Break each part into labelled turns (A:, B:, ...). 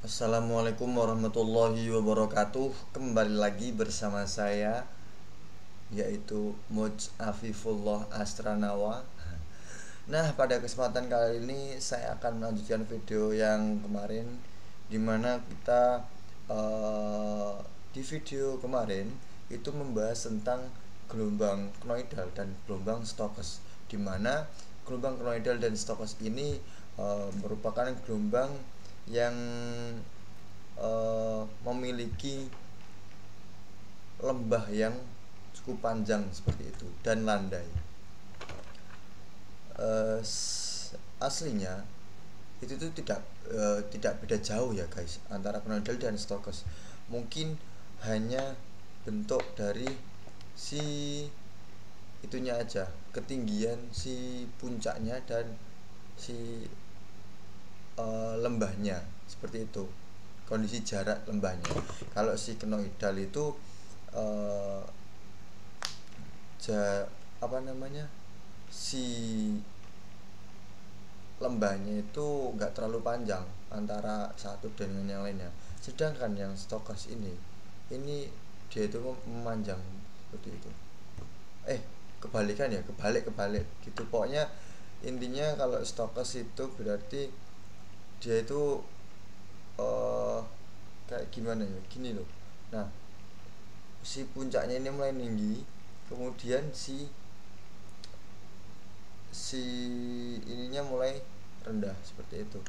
A: Assalamualaikum warahmatullahi wabarakatuh. Kembali lagi bersama saya, yaitu Muj Afifullah Astranawa. Nah, pada kesempatan kali ini saya akan melanjutkan video yang kemarin, dimana kita di video kemarin itu membahas tentang gelombang knoidal dan gelombang Stokes, dimana gelombang knoidal dan Stokes ini merupakan gelombang yang memiliki lembah yang cukup panjang seperti itu dan landai. Aslinya itu tuh tidak beda jauh ya guys antara knoidal dan Stokes. Mungkin hanya bentuk dari si itunya aja, ketinggian si puncaknya dan si lembahnya seperti itu, kondisi jarak lembahnya. Kalau si knoidal itu uh, apa namanya, si lembahnya itu nggak terlalu panjang antara satu dengan yang lainnya, sedangkan yang Stokas ini dia itu memanjang seperti itu. Kebalikan ya, kebalik gitu pokoknya. Intinya kalau Stokas itu berarti dia itu uh, kayak gimana ya, gini loh. Nah, si puncaknya ini mulai tinggi, kemudian si si ininya mulai rendah seperti itu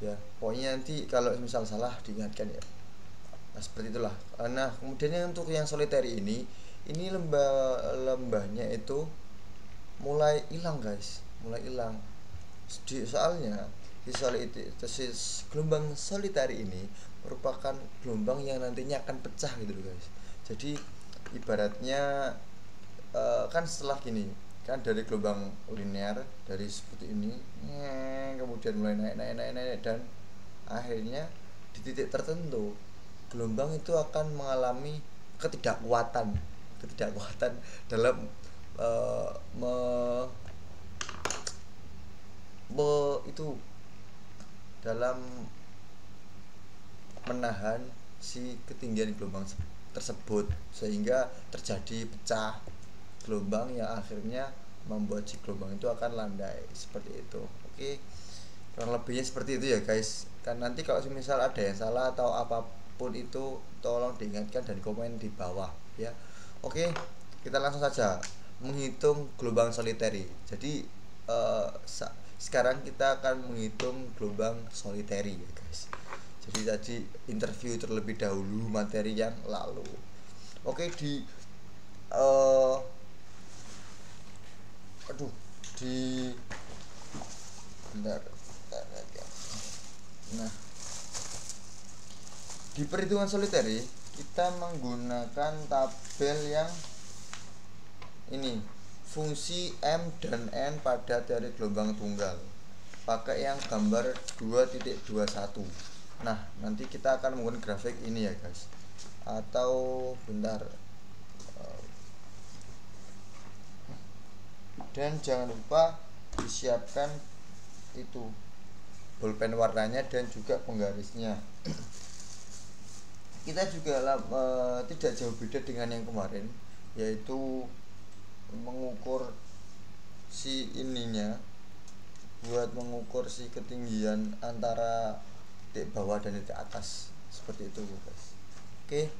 A: ya. Pokoknya nanti kalau misal salah diingatkan ya. Nah, seperti itulah. Nah, kemudian untuk yang solitary ini lembahnya itu mulai hilang guys, mulai hilang. Soalnya si gelombang solitary ini merupakan gelombang yang nantinya akan pecah gitu loh guys. Jadi ibaratnya kan setelah gini, kan dari gelombang linear dari seperti ini, kemudian mulai naik naik naik naik dan akhirnya di titik tertentu gelombang itu akan mengalami ketidakkuatan ketidakkuatan dalam uh, me, itu dalam menahan si ketinggian gelombang tersebut, sehingga terjadi pecah gelombang yang akhirnya membuat si gelombang itu akan landai seperti itu. Oke, kurang lebihnya seperti itu ya guys. Kan nanti kalau misal ada yang salah atau apapun itu tolong diingatkan dan komen di bawah ya. Oke, kita langsung saja menghitung gelombang solitary. Jadi sekarang kita akan menghitung gelombang solitary ya guys. Jadi tadi interview terlebih dahulu materi yang lalu. Oke, di uh, aduh di bentar, bentar. Nah, di perhitungan solitary kita menggunakan tabel yang ini, fungsi M dan N pada teori gelombang tunggal, pakai yang gambar 2.21. Nah, nanti kita akan menggunakan grafik ini ya guys. Atau bentar. Dan jangan lupa disiapkan itu bolpen warnanya dan juga penggarisnya. Kita juga tidak jauh beda dengan yang kemarin, yaitu mengukur si ininya, buat mengukur si ketinggian antara titik bawah dan titik atas seperti itu guys. Oke.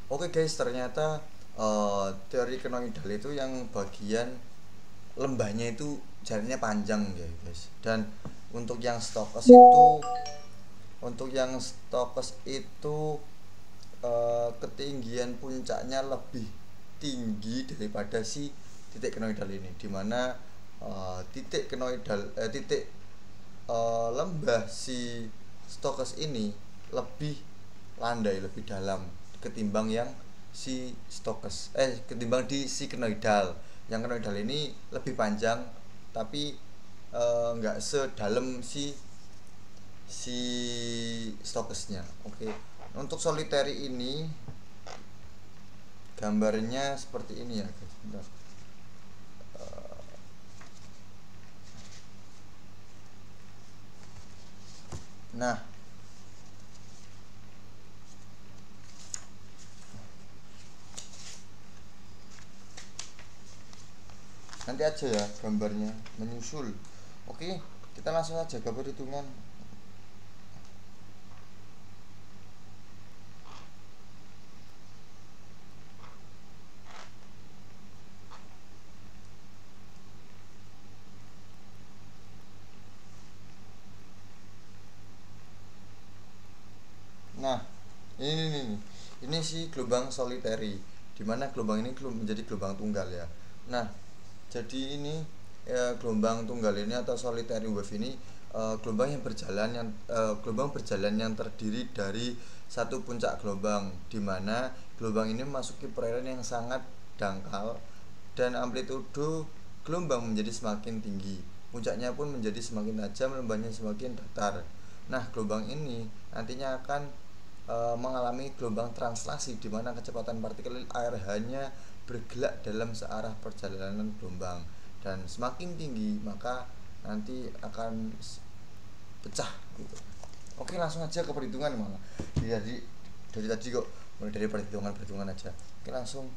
A: Oke guys, ternyata teori kenoidal itu yang bagian lembahnya itu jaraknya panjang ya guys. Dan untuk yang Stokes itu ketinggian puncaknya lebih tinggi daripada si titik kenoidal ini, dimana titik lembah si Stokes ini lebih landai, lebih dalam ketimbang yang si Stokes ketimbang di si kenoidal. Yang kenoidal ini lebih panjang tapi nggak sedalam si si Stokesnya. Oke. Untuk solitary ini gambarnya seperti ini ya guys. Bentar. Nah, nanti aja ya gambarnya menyusul. Oke, kita langsung aja ke perhitungan. Nah, ini si gelombang solitary, dimana gelombang ini menjadi gelombang tunggal ya. Nah, jadi ini gelombang tunggal ini atau solitary wave ini gelombang berjalan yang terdiri dari satu puncak gelombang, dimana gelombang ini memasuki perairan yang sangat dangkal dan amplitudo gelombang menjadi semakin tinggi. Puncaknya pun menjadi semakin tajam, lembahnya semakin datar. Nah, gelombang ini nantinya akan mengalami gelombang translasi, di mana kecepatan partikel air hanya bergerak dalam searah perjalanan gelombang, dan semakin tinggi maka nanti akan pecah gitu. Oke, langsung aja ke perhitungan malah. Dari tadi kok mulai dari perhitungan aja. Oke, langsung.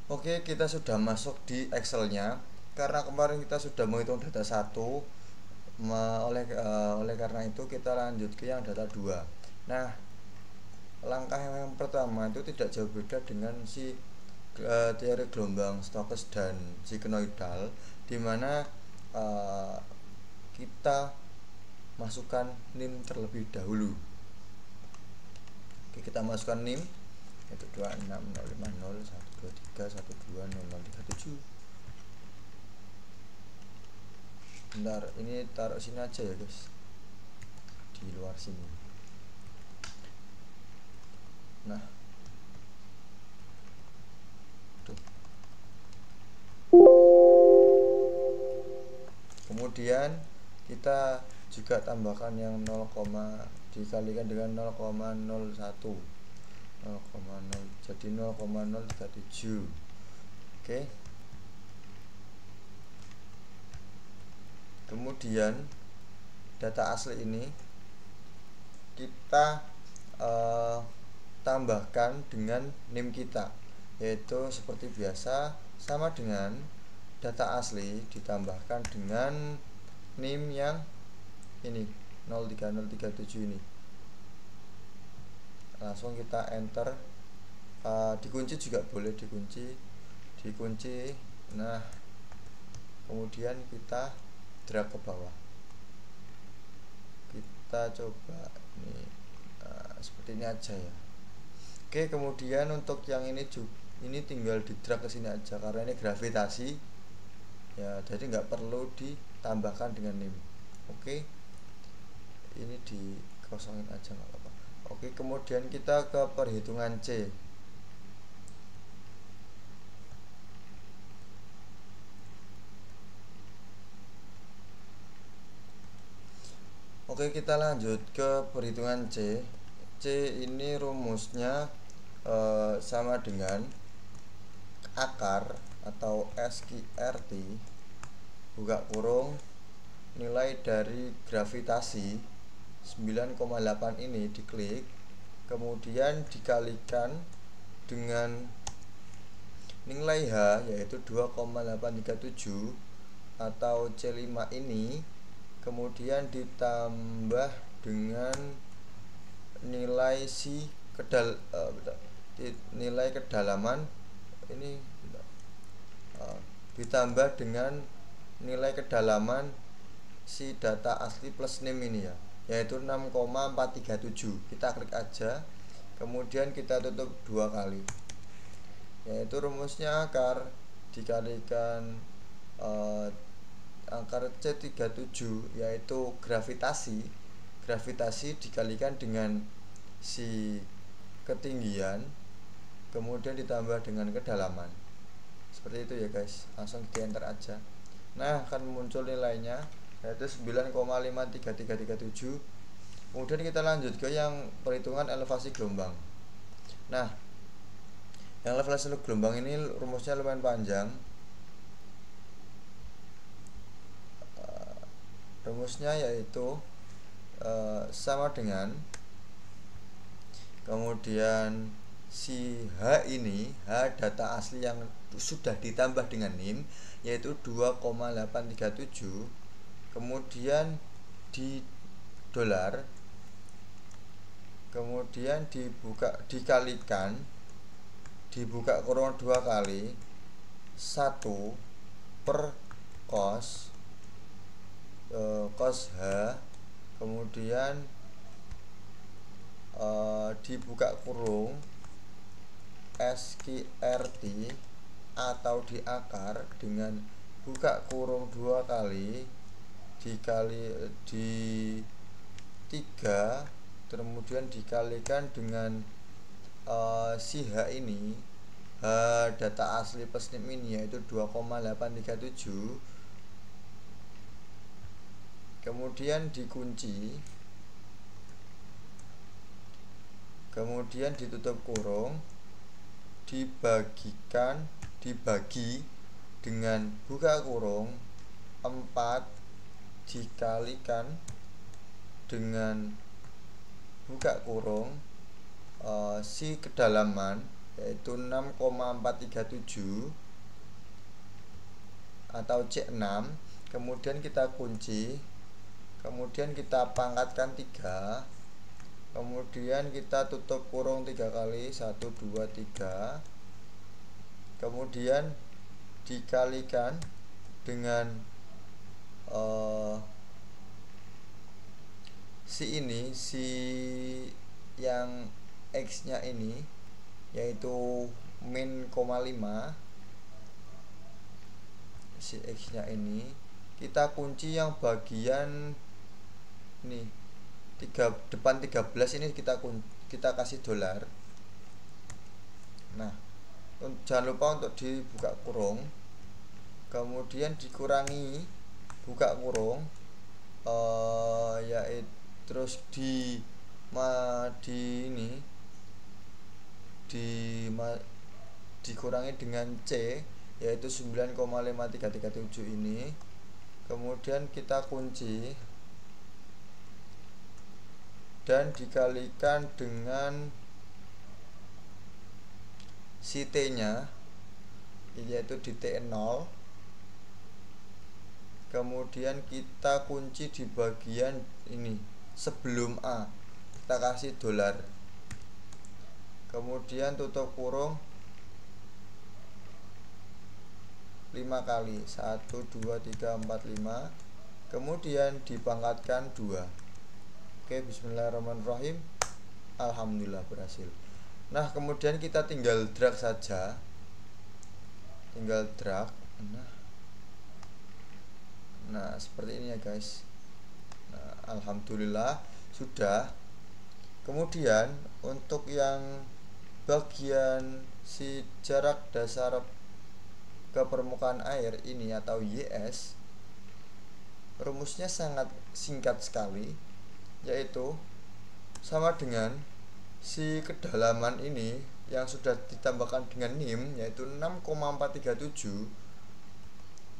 A: Oke, kita sudah masuk di Excelnya. Karena kemarin kita sudah menghitung data 1, oleh karena itu kita lanjut ke yang data 2. Nah, langkah yang pertama itu tidak jauh beda dengan si teori gelombang Stokes dan sigmoidal, di mana kita masukkan NIM terlebih dahulu. Oke, kita masukkan NIM yaitu 26050123120037. Bentar, ini taruh sini aja ya guys, di luar sini. Nah, tuh. Kemudian kita juga tambahkan yang 0, dikalikan dengan 0,01, 0,0, jadi 0,037. Oke. Kemudian data asli ini kita tambahkan dengan NIM kita, yaitu seperti biasa sama dengan data asli ditambahkan dengan NIM yang ini 03037 ini. Langsung kita enter, dikunci juga boleh, dikunci. Nah, kemudian kita drag ke bawah, kita coba nih, seperti ini aja ya. Oke, kemudian untuk yang ini tinggal di drag ke sini aja karena ini gravitasi ya, jadi nggak perlu ditambahkan dengan NIM. Oke, ini dikosongin aja nggak apa-apa. Oke, kemudian kita ke perhitungan C. Oke, kita lanjut ke perhitungan C. C ini rumusnya sama dengan akar atau SQRT buka kurung nilai dari gravitasi 9,8 ini diklik, kemudian dikalikan dengan nilai H yaitu 2,837 atau C5 ini, kemudian ditambah dengan nilai nilai kedalaman ini, ditambah dengan nilai kedalaman si data asli plus NIM ini ya, yaitu 6,437. Kita klik aja, kemudian kita tutup 2 kali, yaitu rumusnya akar dikalikan akar C37 yaitu gravitasi dikalikan dengan si ketinggian, kemudian ditambah dengan kedalaman. Seperti itu ya guys, langsung di enter aja. Nah, akan muncul nilainya yaitu 9,53337. Kemudian kita lanjut ke yang perhitungan elevasi gelombang. Nah, yang level hasil gelombang ini rumusnya lumayan panjang. Rumusnya yaitu sama dengan, kemudian si H ini, H data asli yang sudah ditambah dengan NIM yaitu 2,837, kemudian di dolar, kemudian dibuka kurung 2 kali 1 per cos cos H, kemudian dibuka kurung SQRT atau di akar dengan buka kurung 2 kali dikali di 3, kemudian dikalikan dengan si H ini, H data asli plus NIM ini yaitu 2,837, kemudian dikunci, kemudian ditutup kurung, dibagi dengan buka kurung 4 dikalikan dengan buka kurung si kedalaman yaitu 6,437 atau C6, kemudian kita kunci, kemudian kita pangkatkan 3, kemudian kita tutup kurung 3 kali 1 2 3, kemudian dikalikan dengan si yang X nya ini yaitu min, 5, si X nya ini kita kunci yang bagian ini depan 13 ini kita kasih dolar. Nah, jangan lupa untuk dibuka kurung, kemudian dikurangi buka kurung yaitu terus dikurangi dengan C yaitu 9,5337 ini, kemudian kita kunci dan dikalikan dengan si T nya yaitu di T0, kemudian kita kunci di bagian ini sebelum A, kita kasih dolar, kemudian tutup kurung 5 kali 1 2 3 4 5, kemudian dipangkatkan 2. Oke, bismillahirrahmanirrahim. Alhamdulillah berhasil. Nah, kemudian kita tinggal drag saja, tinggal drag. Nah seperti ini ya guys. Nah, alhamdulillah sudah. Kemudian untuk yang bagian si jarak dasar ke permukaan air ini atau YS, rumusnya sangat singkat sekali, yaitu sama dengan si kedalaman ini yang sudah ditambahkan dengan NIM yaitu 6,437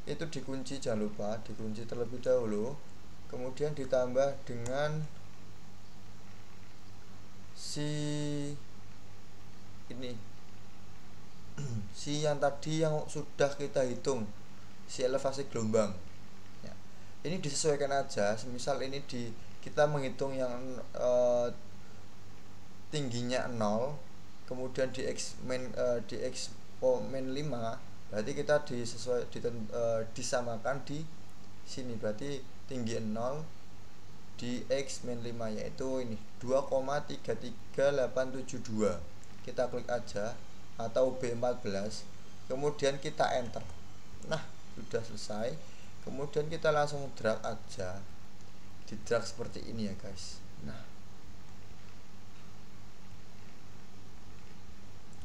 A: itu dikunci, jangan lupa dikunci terlebih dahulu, kemudian ditambah dengan si ini si yang tadi yang sudah kita hitung, si elevasi gelombang ya. Ini disesuaikan aja, semisal ini kita menghitung yang tingginya 0, kemudian di X min 5, berarti kita disamakan di sini, berarti tinggi 0 di X min 5 yaitu ini 2,33872. Kita klik aja atau B14, kemudian kita enter. Nah sudah selesai, kemudian kita langsung drag aja, di drag seperti ini ya guys. Nah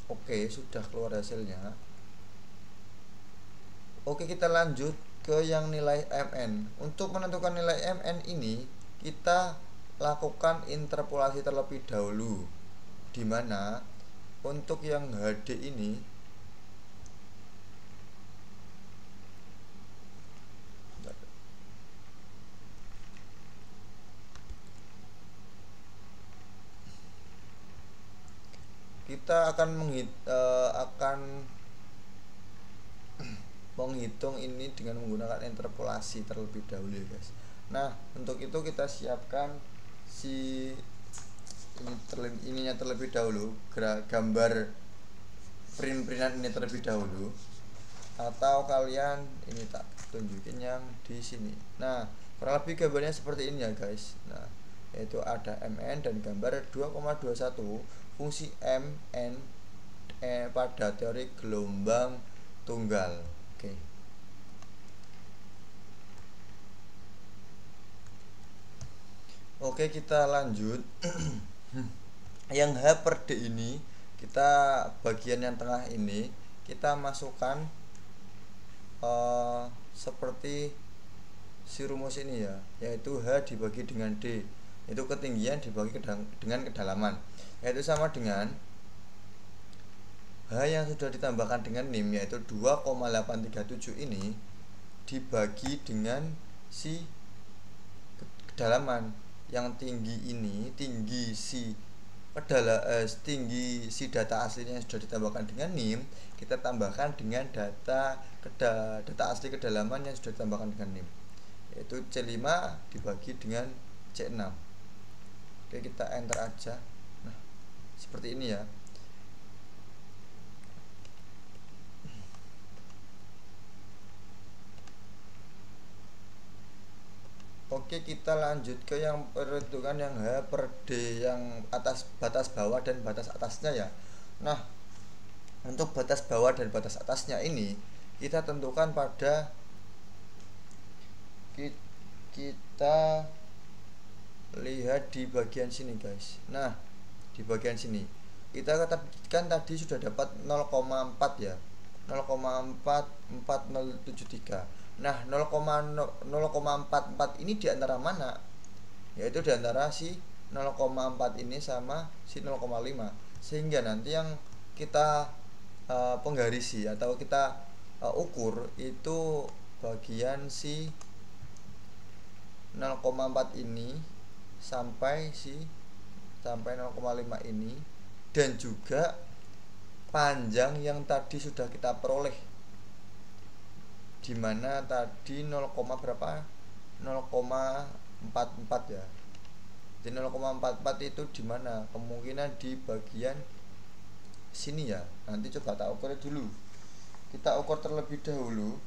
A: oke, sudah keluar hasilnya. Oke, kita lanjut ke yang nilai MN. Untuk menentukan nilai MN ini kita lakukan interpolasi terlebih dahulu, dimana untuk yang HD ini kita akan menghitung ini dengan menggunakan interpolasi terlebih dahulu ya guys. Nah untuk itu kita siapkan si ininya terlebih dahulu, gambar printan ini terlebih dahulu, atau kalian ini tak tunjukin yang di sini. Nah kurang lebih gambarnya seperti ini ya guys. Nah yaitu ada mn dan gambar 2,21 fungsi mn pada teori gelombang tunggal. Oke. Oke, kita lanjut. Yang H per D ini, kita bagian yang tengah ini kita masukkan seperti si rumus ini ya, yaitu H dibagi dengan D, itu ketinggian dibagi dengan kedalaman, yaitu sama dengan H yang sudah ditambahkan dengan NIM yaitu 2,837 ini dibagi dengan si kedalaman yang tinggi ini, tinggi si data aslinya yang sudah ditambahkan dengan NIM, kita tambahkan dengan data asli kedalaman yang sudah ditambahkan dengan NIM, yaitu C5 dibagi dengan C6. Oke, kita enter aja. Nah seperti ini ya. Oke, kita lanjut ke yang perhitungan yang H per D, yang atas batas bawah dan batas atasnya ya. Nah untuk batas bawah dan batas atasnya ini kita tentukan pada kita lihat di bagian sini guys. Nah di bagian sini kita kan tadi sudah dapat 0,4 ya, 0,44073. Nah 0,44 ini di antara mana? Yaitu di antara si 0,4 ini sama si 0,5, sehingga nanti yang kita penggarisi atau kita ukur itu bagian si 0,4 ini sampai 0,5 ini, dan juga panjang yang tadi sudah kita peroleh, dimana tadi 0, berapa, 0,44 ya. Jadi 0,44 itu dimana? Kemungkinan di bagian sini ya. Nanti coba tak ukur dulu. Kita ukur terlebih dahulu.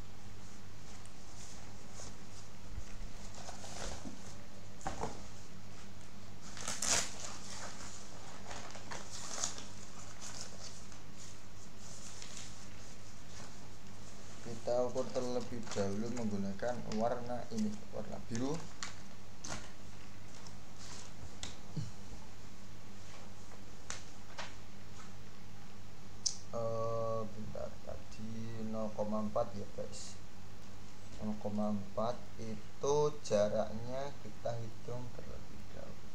A: Kita ukur terlebih dahulu menggunakan warna ini, warna biru. Bentar, tadi 0,4 ya guys. 0,4 itu jaraknya kita hitung terlebih dahulu.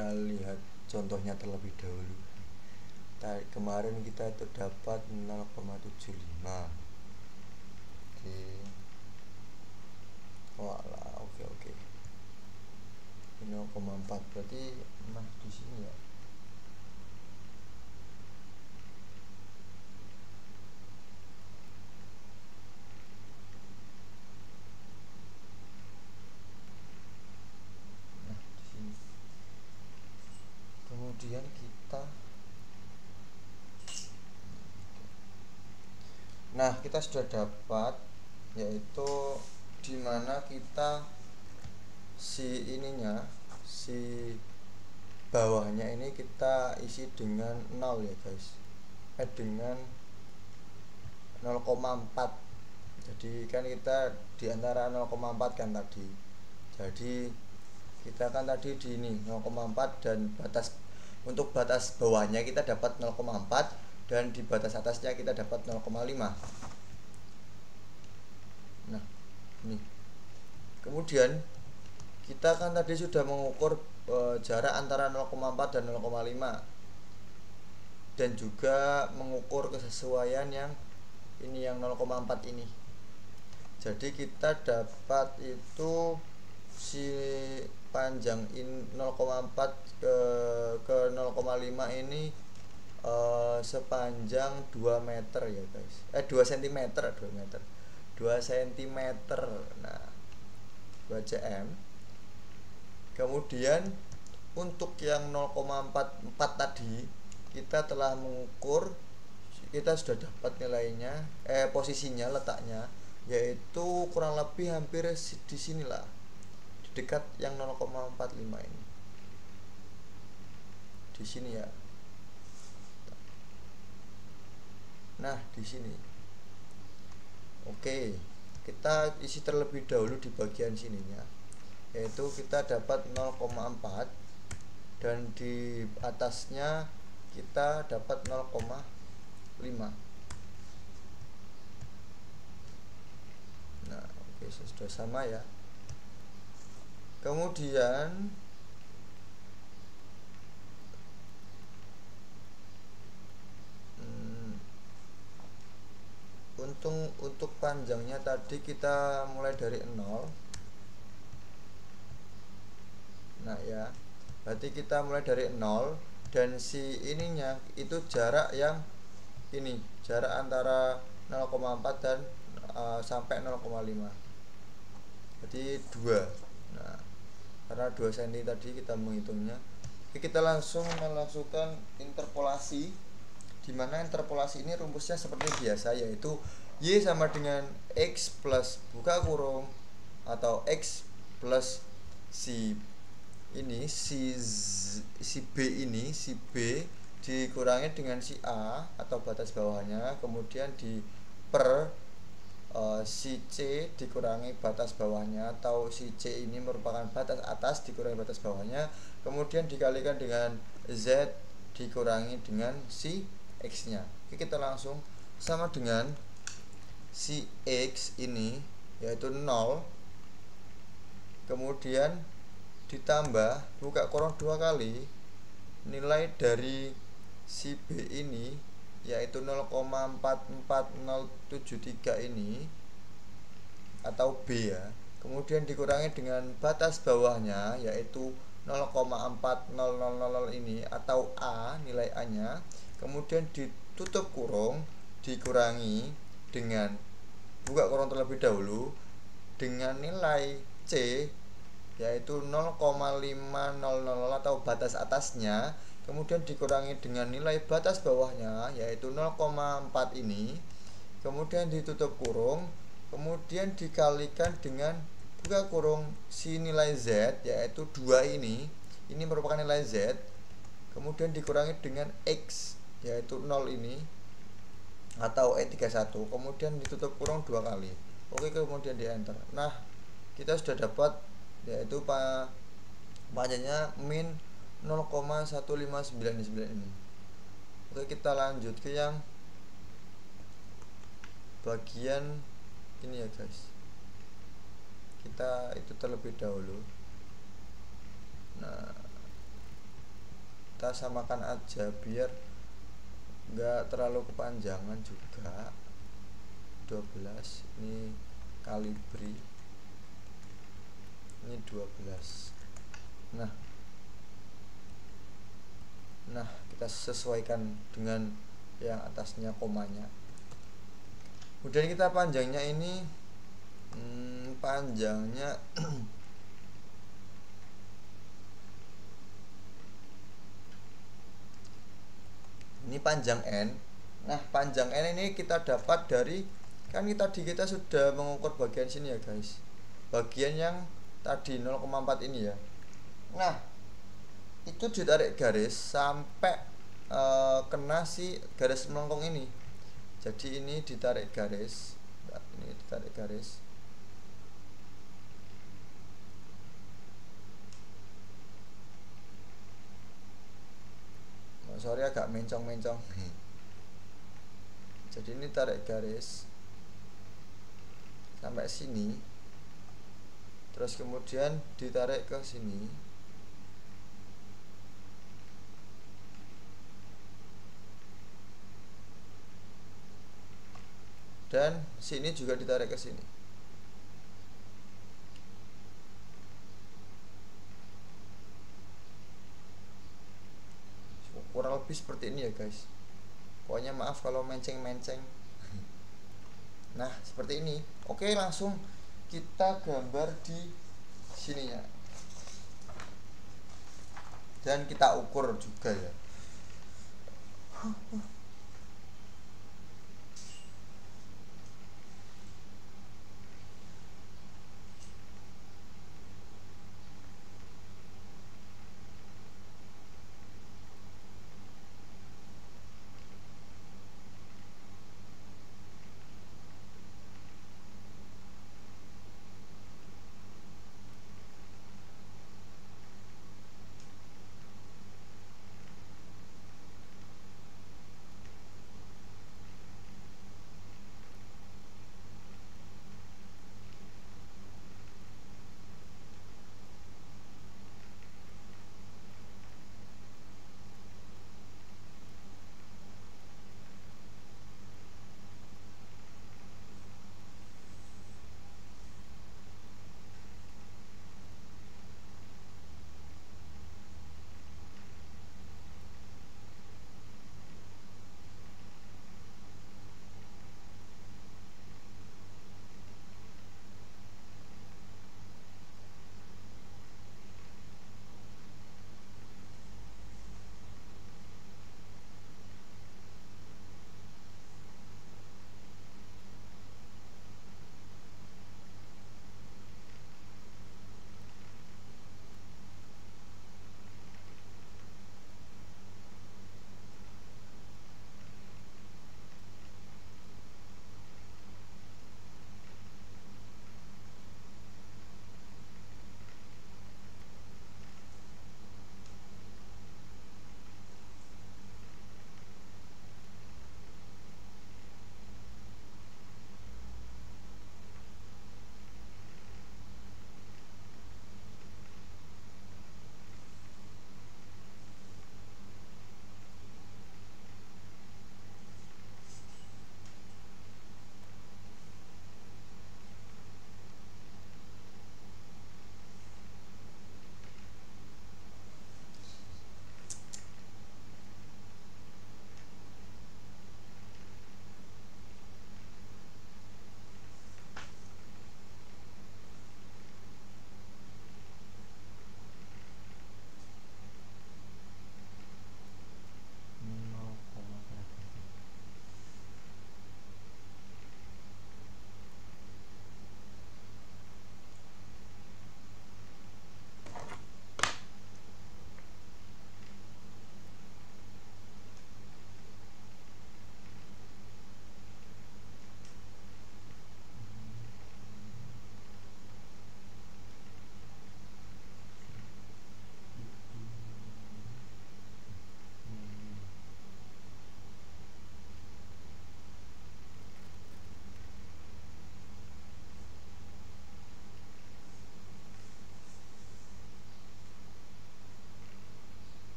A: kita lihat contohnya terlebih dahulu. Kemarin kita itu dapat 0,75. Oke. Walah, oke. 0,4 berarti di sini ya. Di sini. Kemudian kita sudah dapat, yaitu dimana kita si bawahnya ini kita isi dengan 0 ya guys, dengan 0,4. jadi kan kita di antara 0,4 kan tadi, jadi kita kan tadi di ini 0,4 dan untuk batas bawahnya kita dapat 0,4 dan di batas atasnya kita dapat 0,5. Nah ini kemudian kita kan tadi sudah mengukur jarak antara 0,4 dan 0,5 dan juga mengukur kesesuaian yang ini yang 0,4 ini. Jadi kita dapat itu si panjang 0,4 ke 0,5 ini sepanjang 2 meter ya guys. 2 cm. Nah, 2 cm. Kemudian untuk yang 0,44 tadi kita telah mengukur, kita sudah dapat nilainya, posisinya, letaknya, yaitu kurang lebih hampir di sinilah, di dekat yang 0,45 ini, di sini ya. Nah di sini, oke, kita isi terlebih dahulu di bagian sininya, yaitu kita dapat 0,4 dan di atasnya kita dapat 0,5. Nah oke, sudah sama ya. Kemudian untuk panjangnya tadi kita mulai dari 0. Nah ya, berarti kita mulai dari 0 dan si ininya itu jarak yang ini, jarak antara 0,4 dan sampai 0,5. Berarti 2. Nah, karena 2 cm tadi kita menghitungnya. Oke, kita langsung melakukan interpolasi, dimana interpolasi ini rumusnya seperti biasa, yaitu Y sama dengan X plus buka kurung atau X plus si ini si B ini, si B dikurangi dengan si A atau batas bawahnya, kemudian per si C dikurangi batas bawahnya, atau si C ini merupakan batas atas dikurangi batas bawahnya, kemudian dikalikan dengan Z dikurangi dengan si X nya. Oke, kita langsung sama dengan si X ini yaitu 0, kemudian ditambah buka kurung 2 kali nilai dari si B ini yaitu 0,44073 ini atau B ya, kemudian dikurangi dengan batas bawahnya yaitu 0,4000 ini atau A, nilai A nya, kemudian ditutup kurung dikurangi dengan buka kurung terlebih dahulu dengan nilai C yaitu 0,500 atau batas atasnya, kemudian dikurangi dengan nilai batas bawahnya yaitu 0,4 ini, kemudian ditutup kurung, kemudian dikalikan dengan buka kurung si nilai Z yaitu 2 ini merupakan nilai Z, kemudian dikurangi dengan X yaitu 0 ini atau E31, kemudian ditutup kurung 2 kali. Oke, kemudian di enter. Nah, kita sudah dapat yaitu panjangnya min 0,1599 ini. Oke, kita lanjut ke yang bagian ini ya guys. Kita itu terlebih dahulu. Nah, kita samakan aja biar nggak terlalu kepanjangan juga. 12 ini kalibri, ini 12. Nah, kita sesuaikan dengan yang atasnya komanya. Kemudian kita panjangnya ini panjangnya ini panjang n. Nah, panjang n ini kita dapat dari, kan kita sudah mengukur bagian sini ya guys, bagian yang tadi 0,4 ini ya. Nah, itu ditarik garis sampai kena si garis melengkung ini. Jadi ini ditarik garis, ini ditarik garis. Sorry agak mencong-mencong. Jadi ini tarik garis sampai sini, terus kemudian ditarik ke sini, dan sini juga ditarik ke sini. Kurang lebih seperti ini ya guys. Pokoknya maaf kalau menceng-menceng. Nah, seperti ini. Oke, langsung kita gambar di sininya. Dan kita ukur juga ya.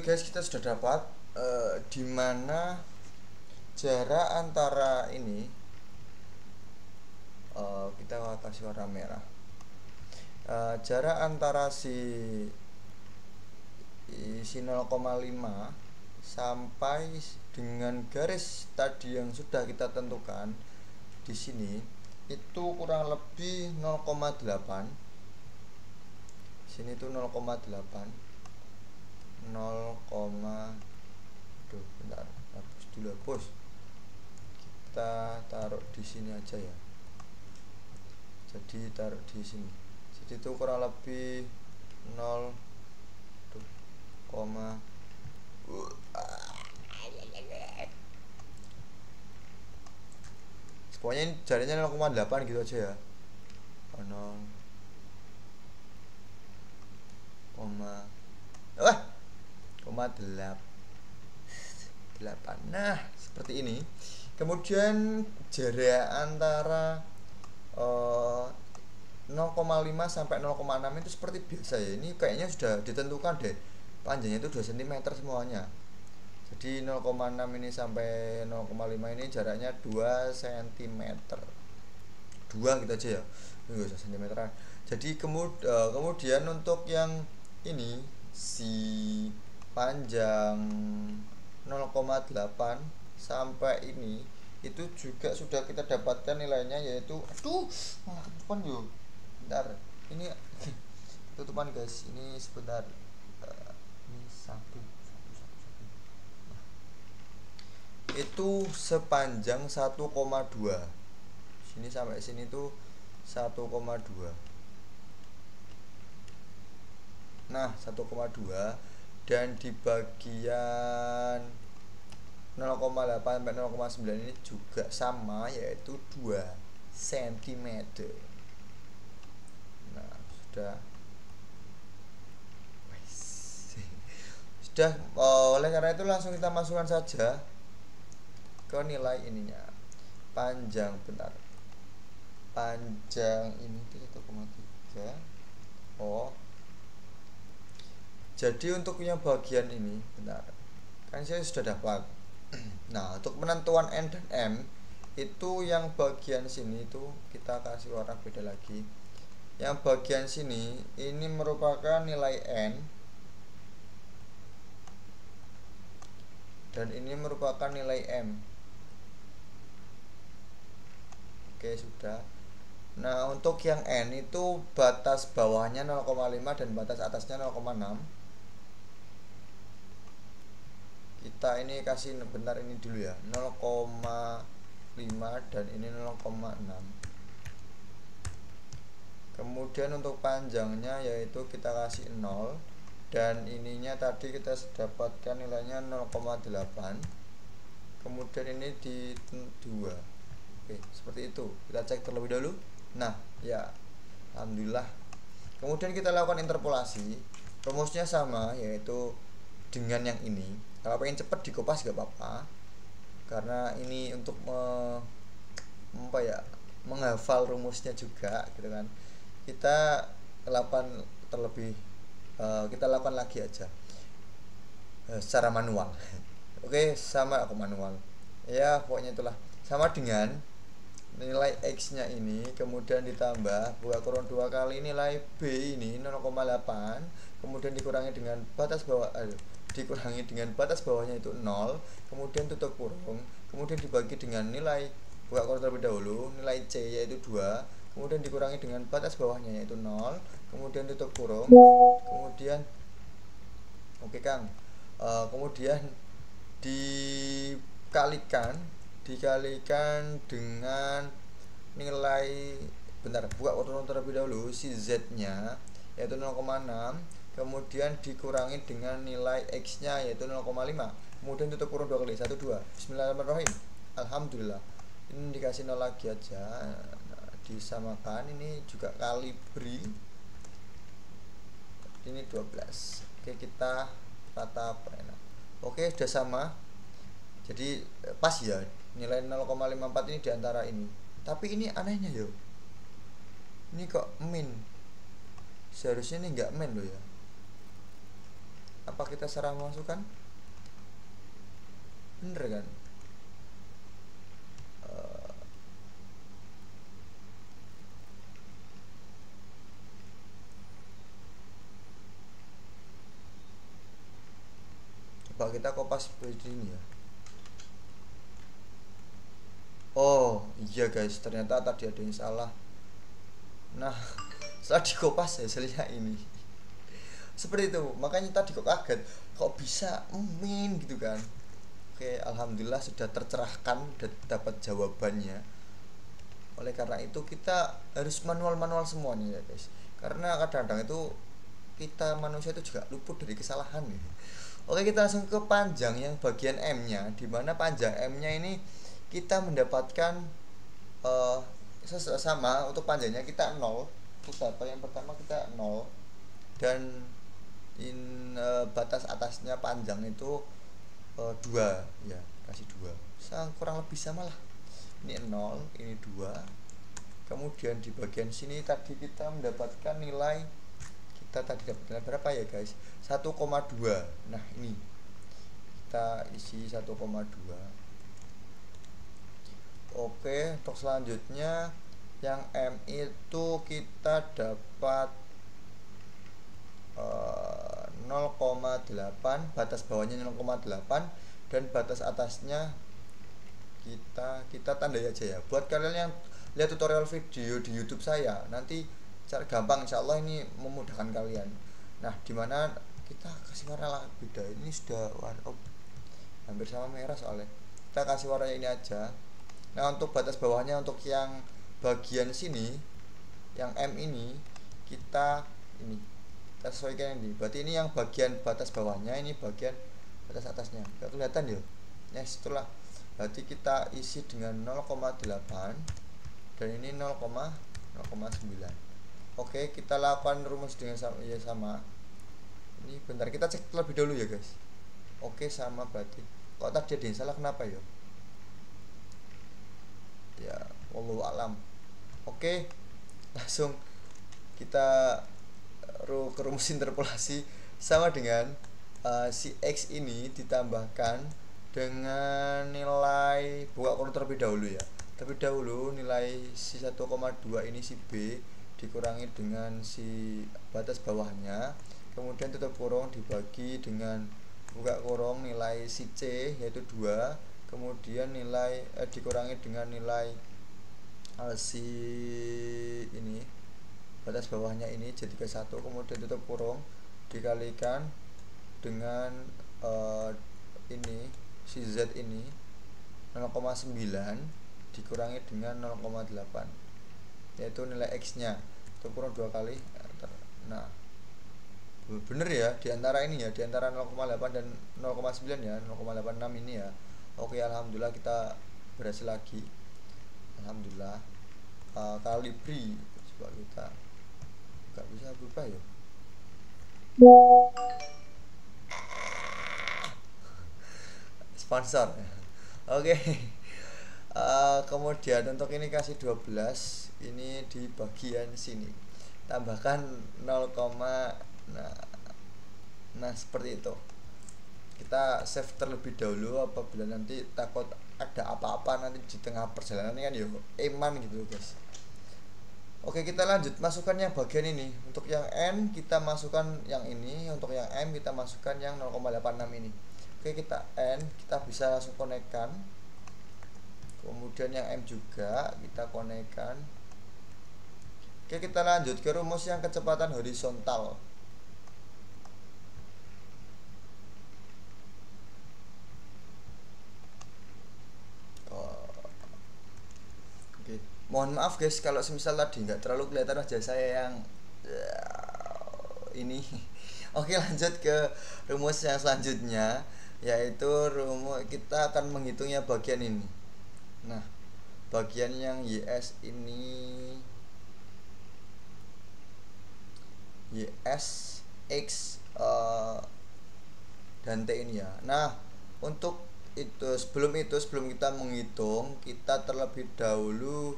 A: guys, kita sudah dapat di mana jarak antara ini, kita kasih warna merah. Jarak antara si 0,5 sampai dengan garis tadi yang sudah kita tentukan di sini itu kurang lebih 0,8. Sini itu 0,8. 0, bentar, hapus dulu, hapus. Kita taruh di sini aja ya. Jadi taruh di sini. Jadi itu kurang lebih 0, pokoknya ini jarinya 0,8 gitu aja ya. 0,8. Nah, seperti ini. Kemudian jarak antara 0,5 sampai 0,6 itu seperti biasa ya. Ini kayaknya sudah ditentukan deh. Panjangnya itu 2 cm semuanya. Jadi 0,6 ini sampai 0,5 ini jaraknya 2 cm. 2 gitu aja ya. Ini enggak usah sentimeteran. Jadi kemudian untuk yang ini si panjang 0,8 sampai ini itu juga sudah kita dapatkan nilainya, yaitu malah tutupan yuk. Bentar, ini tutupan guys, ini sebentar. Ini satu. Itu sepanjang 1,2. Sini sampai sini tuh 1,2. Nah, 1,2 dan di bagian 0,8 sampai 0,9 ini juga sama, yaitu 2 cm. Nah, sudah oleh karena itu langsung kita masukkan saja ke nilai ininya. Panjang ini 1,3. Jadi untuk yang bagian ini, kan saya sudah dapat. Nah, untuk penentuan N dan M itu yang bagian sini itu kita kasih warna beda lagi. Yang bagian sini ini merupakan nilai N dan ini merupakan nilai M. Oke, sudah. Nah, untuk yang N itu batas bawahnya 0,5 dan batas atasnya 0,6. Kita ini kasih bentar ini dulu ya, 0,5 dan ini 0,6. Kemudian untuk panjangnya yaitu kita kasih 0 dan ininya tadi kita dapatkan nilainya 0,8. Kemudian ini di 2. Oke, seperti itu. Kita cek terlebih dahulu. Nah, ya, alhamdulillah. Kemudian kita lakukan interpolasi. Rumusnya sama, yaitu dengan yang ini. Kalau pengen cepet dikopas gak apa-apa, karena ini untuk menghafal rumusnya juga gitu kan. Kita lakukan lagi aja secara manual. Oke, sama aku manual ya, pokoknya itulah sama dengan nilai X nya ini kemudian ditambah buka kurung 2 kali nilai B ini 0,8 kemudian dikurangi dengan batas bawahnya itu 0, kemudian tutup kurung, kemudian dibagi dengan nilai buka kurung terlebih dahulu nilai C yaitu 2, kemudian dikurangi dengan batas bawahnya yaitu 0, kemudian tutup kurung, kemudian oke Kang, kemudian dikalikan dengan nilai buka kurung terlebih dahulu si Z nya yaitu 0,6, kemudian dikurangi dengan nilai X nya yaitu 0,5, kemudian tutup kurung 2 kali 1 2. Bismillahirrahmanirrahim. Alhamdulillah. Ini dikasih 0 lagi aja. Nah, disamakan, ini juga kali beri. Ini 12. Oke, kita tata enak. Oke, sudah sama. Jadi pas ya, nilai 0,54 ini diantara ini. Tapi ini anehnya yo. Ini kok min. Seharusnya ini enggak min loh ya. apa kita salah masukkan? Bener kan? Coba kita kopas seperti ini ya. Oh iya guys, ternyata tadi ada yang salah. Nah, setelah dikopas hasilnya ini seperti itu. Makanya tadi kok kaget, kok bisa min gitu kan. Oke, alhamdulillah sudah tercerahkan, sudah dapat jawabannya. Oleh karena itu kita harus manual-manual semuanya ya guys. Karena kadang-kadang itu kita manusia itu juga luput dari kesalahan ya. Oke, kita langsung ke panjang yang bagian M-nya, di mana panjang M-nya ini kita mendapatkan uh, sama untuk panjangnya kita 0. Untuk data yang pertama kita 0 dan batas atasnya panjang itu 2 ya, kasih 2. Kurang lebih sama lah. Ini 0, ini 2. Kemudian di bagian sini tadi kita mendapatkan nilai, kita tadi dapat nilai berapa ya guys? 1,2. Nah, ini kita isi 1,2. Oke, untuk selanjutnya yang M itu kita dapat 0,8, batas bawahnya 0,8 dan batas atasnya kita tandai aja ya. Buat kalian yang lihat tutorial video di YouTube saya, nanti cara gampang, insya Allah ini memudahkan kalian. Nah, dimana kita kasih warna lah beda. Ini sudah warna hampir sama merah soalnya. Kita kasih warna ini aja. Nah, untuk batas bawahnya, untuk yang bagian sini, yang M ini kita sesuaikan ini. Berarti ini yang bagian batas bawahnya, ini bagian batas atasnya. Gak kelihatan ya? Ya, setelah berarti kita isi dengan 0,8 dan ini 0,9. Oke, kita lakukan rumus dengan sama. Ini bentar, kita cek terlebih dahulu ya guys. Oke, sama berarti. Kok tadi ada yang salah, kenapa ya? Ya, wallahu alam. Oke, langsung kita ke rumus interpolasi sama dengan si X ini ditambahkan dengan nilai, buka kurung terlebih dahulu ya. Terlebih dahulu nilai si 1,2 ini si B dikurangi dengan si batas bawahnya, kemudian tutup kurung dibagi dengan buka kurung nilai si C yaitu 2, kemudian nilai dikurangi dengan nilai si ini batas bawahnya ini jadi ke 1, kemudian tutup kurung dikalikan dengan ini si Z ini 0,9 dikurangi dengan 0,8 yaitu nilai X nya, tutup kurung 2 kali. Nah, bener ya, diantara ini ya, diantara 0,8 dan 0,9 ya, 0,86 ini ya. Oke, alhamdulillah kita berhasil lagi, alhamdulillah. Kalibri coba kita nggak bisa berubah ya. Sponsor. Oke. Kemudian untuk ini kasih 12, ini di bagian sini tambahkan 0, nah seperti itu. Kita save terlebih dahulu, apabila nanti takut ada apa-apa nanti di tengah perjalanan kan ya eman gitu guys. Oke, kita lanjut masukkan yang bagian ini. Untuk yang N kita masukkan yang ini, untuk yang M kita masukkan yang 0,86 ini. Oke, kita N kita bisa langsung konekkan. Kemudian yang M juga kita konekkan. Oke, kita lanjut ke rumus yang kecepatan horizontal. Oke, mohon maaf guys kalau semisal tadi nggak terlalu kelihatan wajah saya yang ini. Oke, lanjut ke rumus yang selanjutnya, yaitu rumus kita akan menghitungnya bagian ini. Nah, bagian yang YS ini, YS, X, dan T ini ya. Nah, untuk itu sebelum kita menghitung, kita terlebih dahulu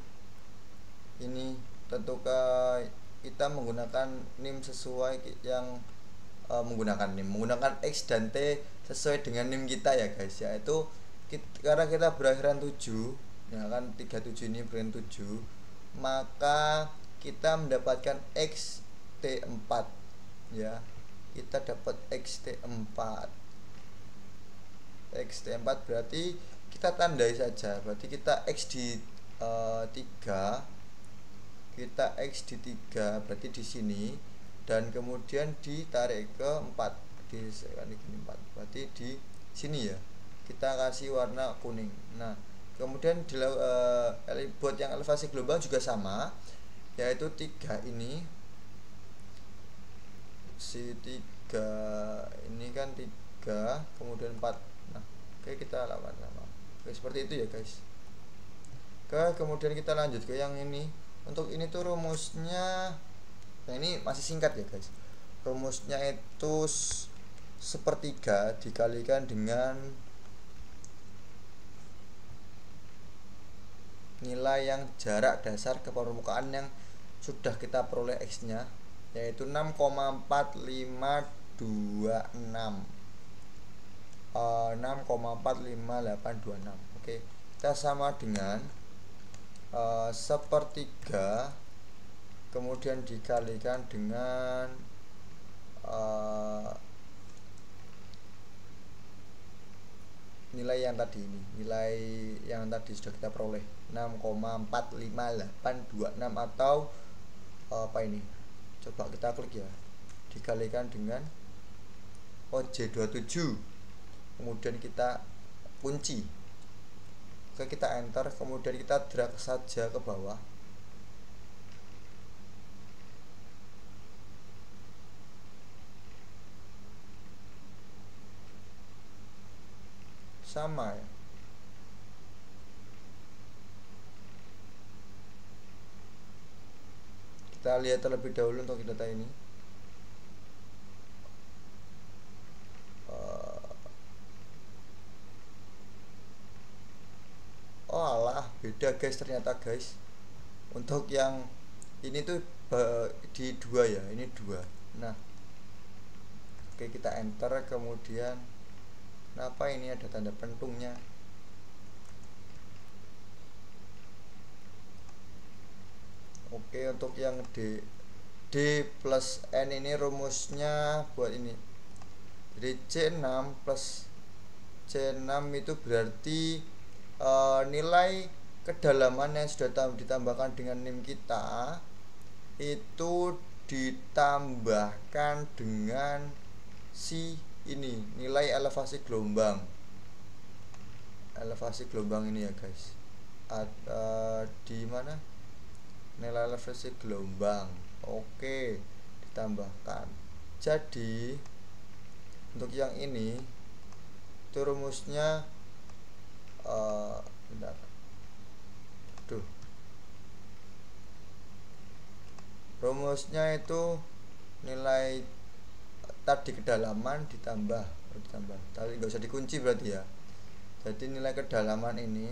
A: ini tentukan kita menggunakan NIM sesuai yang menggunakan NIM, menggunakan X dan T sesuai dengan NIM kita ya guys, yaitu karena kita berakhiran 7 ya kan, 37 ini berakhiran 7, maka kita mendapatkan XT4 ya, kita dapat XT4 berarti kita tandai saja, berarti kita X di 3, kita X di 3 berarti di sini, dan kemudian ditarik ke 4 di 4 berarti di sini ya, kita kasih warna kuning. Nah kemudian buat yang elevasi gelombang juga sama, yaitu 3 ini, si 3 ini kan 3 kemudian 4. Nah oke, kita lakukan sama. Oke, seperti itu ya guys. Kemudian kita lanjut ke yang ini. Untuk ini tuh rumusnya, nah ini masih singkat ya guys. Rumusnya itu sepertiga dikalikan dengan nilai yang jarak dasar ke permukaan yang sudah kita peroleh X nya, yaitu 6,45826. Oke, kita sama dengan sepertiga kemudian dikalikan dengan nilai yang tadi ini, nilai yang tadi sudah kita peroleh 6,45826, atau apa ini, coba kita klik ya, dikalikan dengan OJ27, kemudian kita kunci, kita enter, kemudian kita drag saja ke bawah. Sama ya, kita lihat terlebih dahulu untuk data ini. Oh alah, beda guys ternyata guys. Untuk yang ini tuh di 2 ya, ini 2. Nah oke, kita enter, kemudian kenapa ini ada tanda pentungnya. Oke, untuk yang D plus N ini rumusnya buat ini, jadi C6 plus C6 itu berarti nilai kedalaman yang sudah ditambahkan dengan NIM kita itu ditambahkan dengan si ini, nilai elevasi gelombang ini ya guys. Di mana nilai elevasi gelombang? Oke, ditambahkan. Jadi untuk yang ini itu rumusnya bentar. Rumusnya itu nilai tadi kedalaman ditambah tadi nggak usah dikunci berarti ya. Jadi nilai kedalaman itu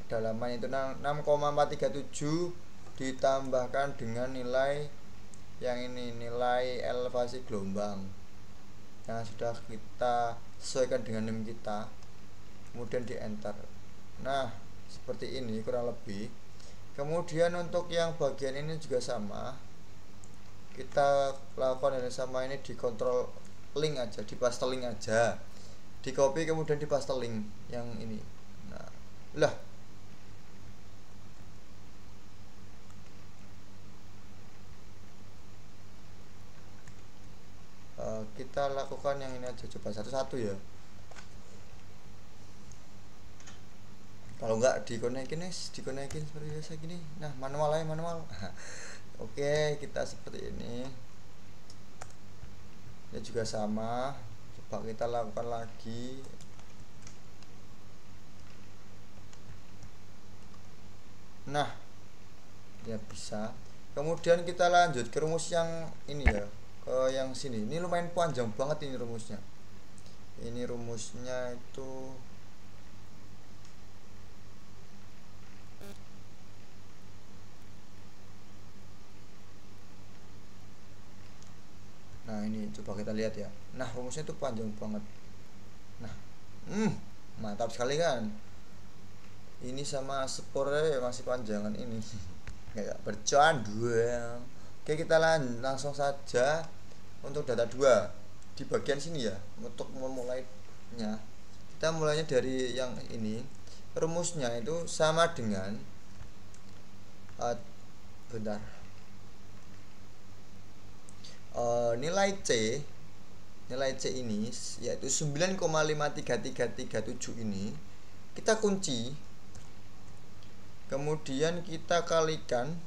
A: 6,437 ditambahkan dengan nilai yang ini, nilai elevasi gelombang yang sudah kita sesuaikan dengan NIM kita, kemudian di enter. Nah seperti ini kurang lebih. Kemudian untuk yang bagian ini juga sama, kita lakukan yang sama, ini di control link aja, di paste link aja, di copy kemudian di paste link yang ini. Nah lah, kita lakukan yang ini aja, coba satu-satu ya. Kalau enggak dikonekin seperti biasa gini. Nah manual. Oke, kita seperti ini. Ini juga sama, coba kita lakukan lagi. Nah ya bisa. Kemudian kita lanjut ke rumus yang ini ya, ke yang sini. Ini lumayan panjang banget ini rumusnya. Ini rumusnya itu Coba kita lihat ya. Nah, rumusnya itu panjang banget. Nah, mantap sekali kan. Ini sama spornya masih panjangan ini. Kayak bercandu. Oke, kita langsung saja untuk data 2 di bagian sini ya. Untuk memulainya, kita mulainya dari yang ini. Rumusnya itu sama dengan bentar. Nilai C ini yaitu 9,53337 ini kita kunci, kemudian kita kalikan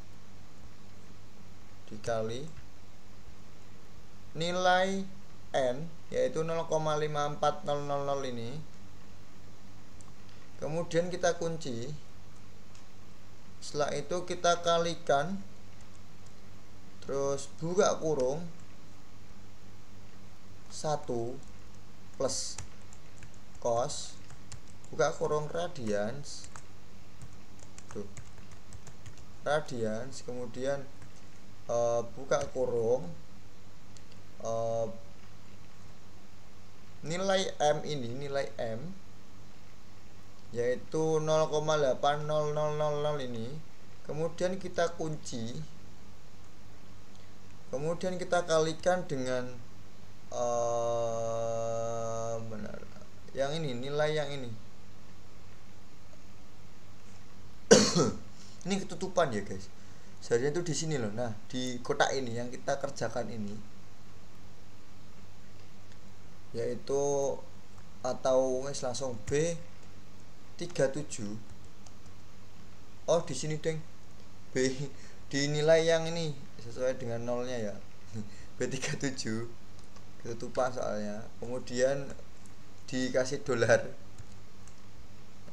A: dikali nilai N yaitu 0,54000 ini, kemudian kita kunci. Setelah itu kita kalikan, terus buka kurung 1 plus cos, buka kurung radians, kemudian buka kurung nilai M ini, nilai M yaitu 0,80000 ini, kemudian kita kunci, kemudian kita kalikan dengan benar yang ini, nilai yang ini. Ini ketutupan ya guys, seharusnya itu di sini loh. Nah, di kotak ini yang kita kerjakan ini yaitu, atau langsung B37. Oh, di sini deng, B dinilai yang ini sesuai dengan nolnya ya. B37 ketutupan soalnya, kemudian dikasih dolar.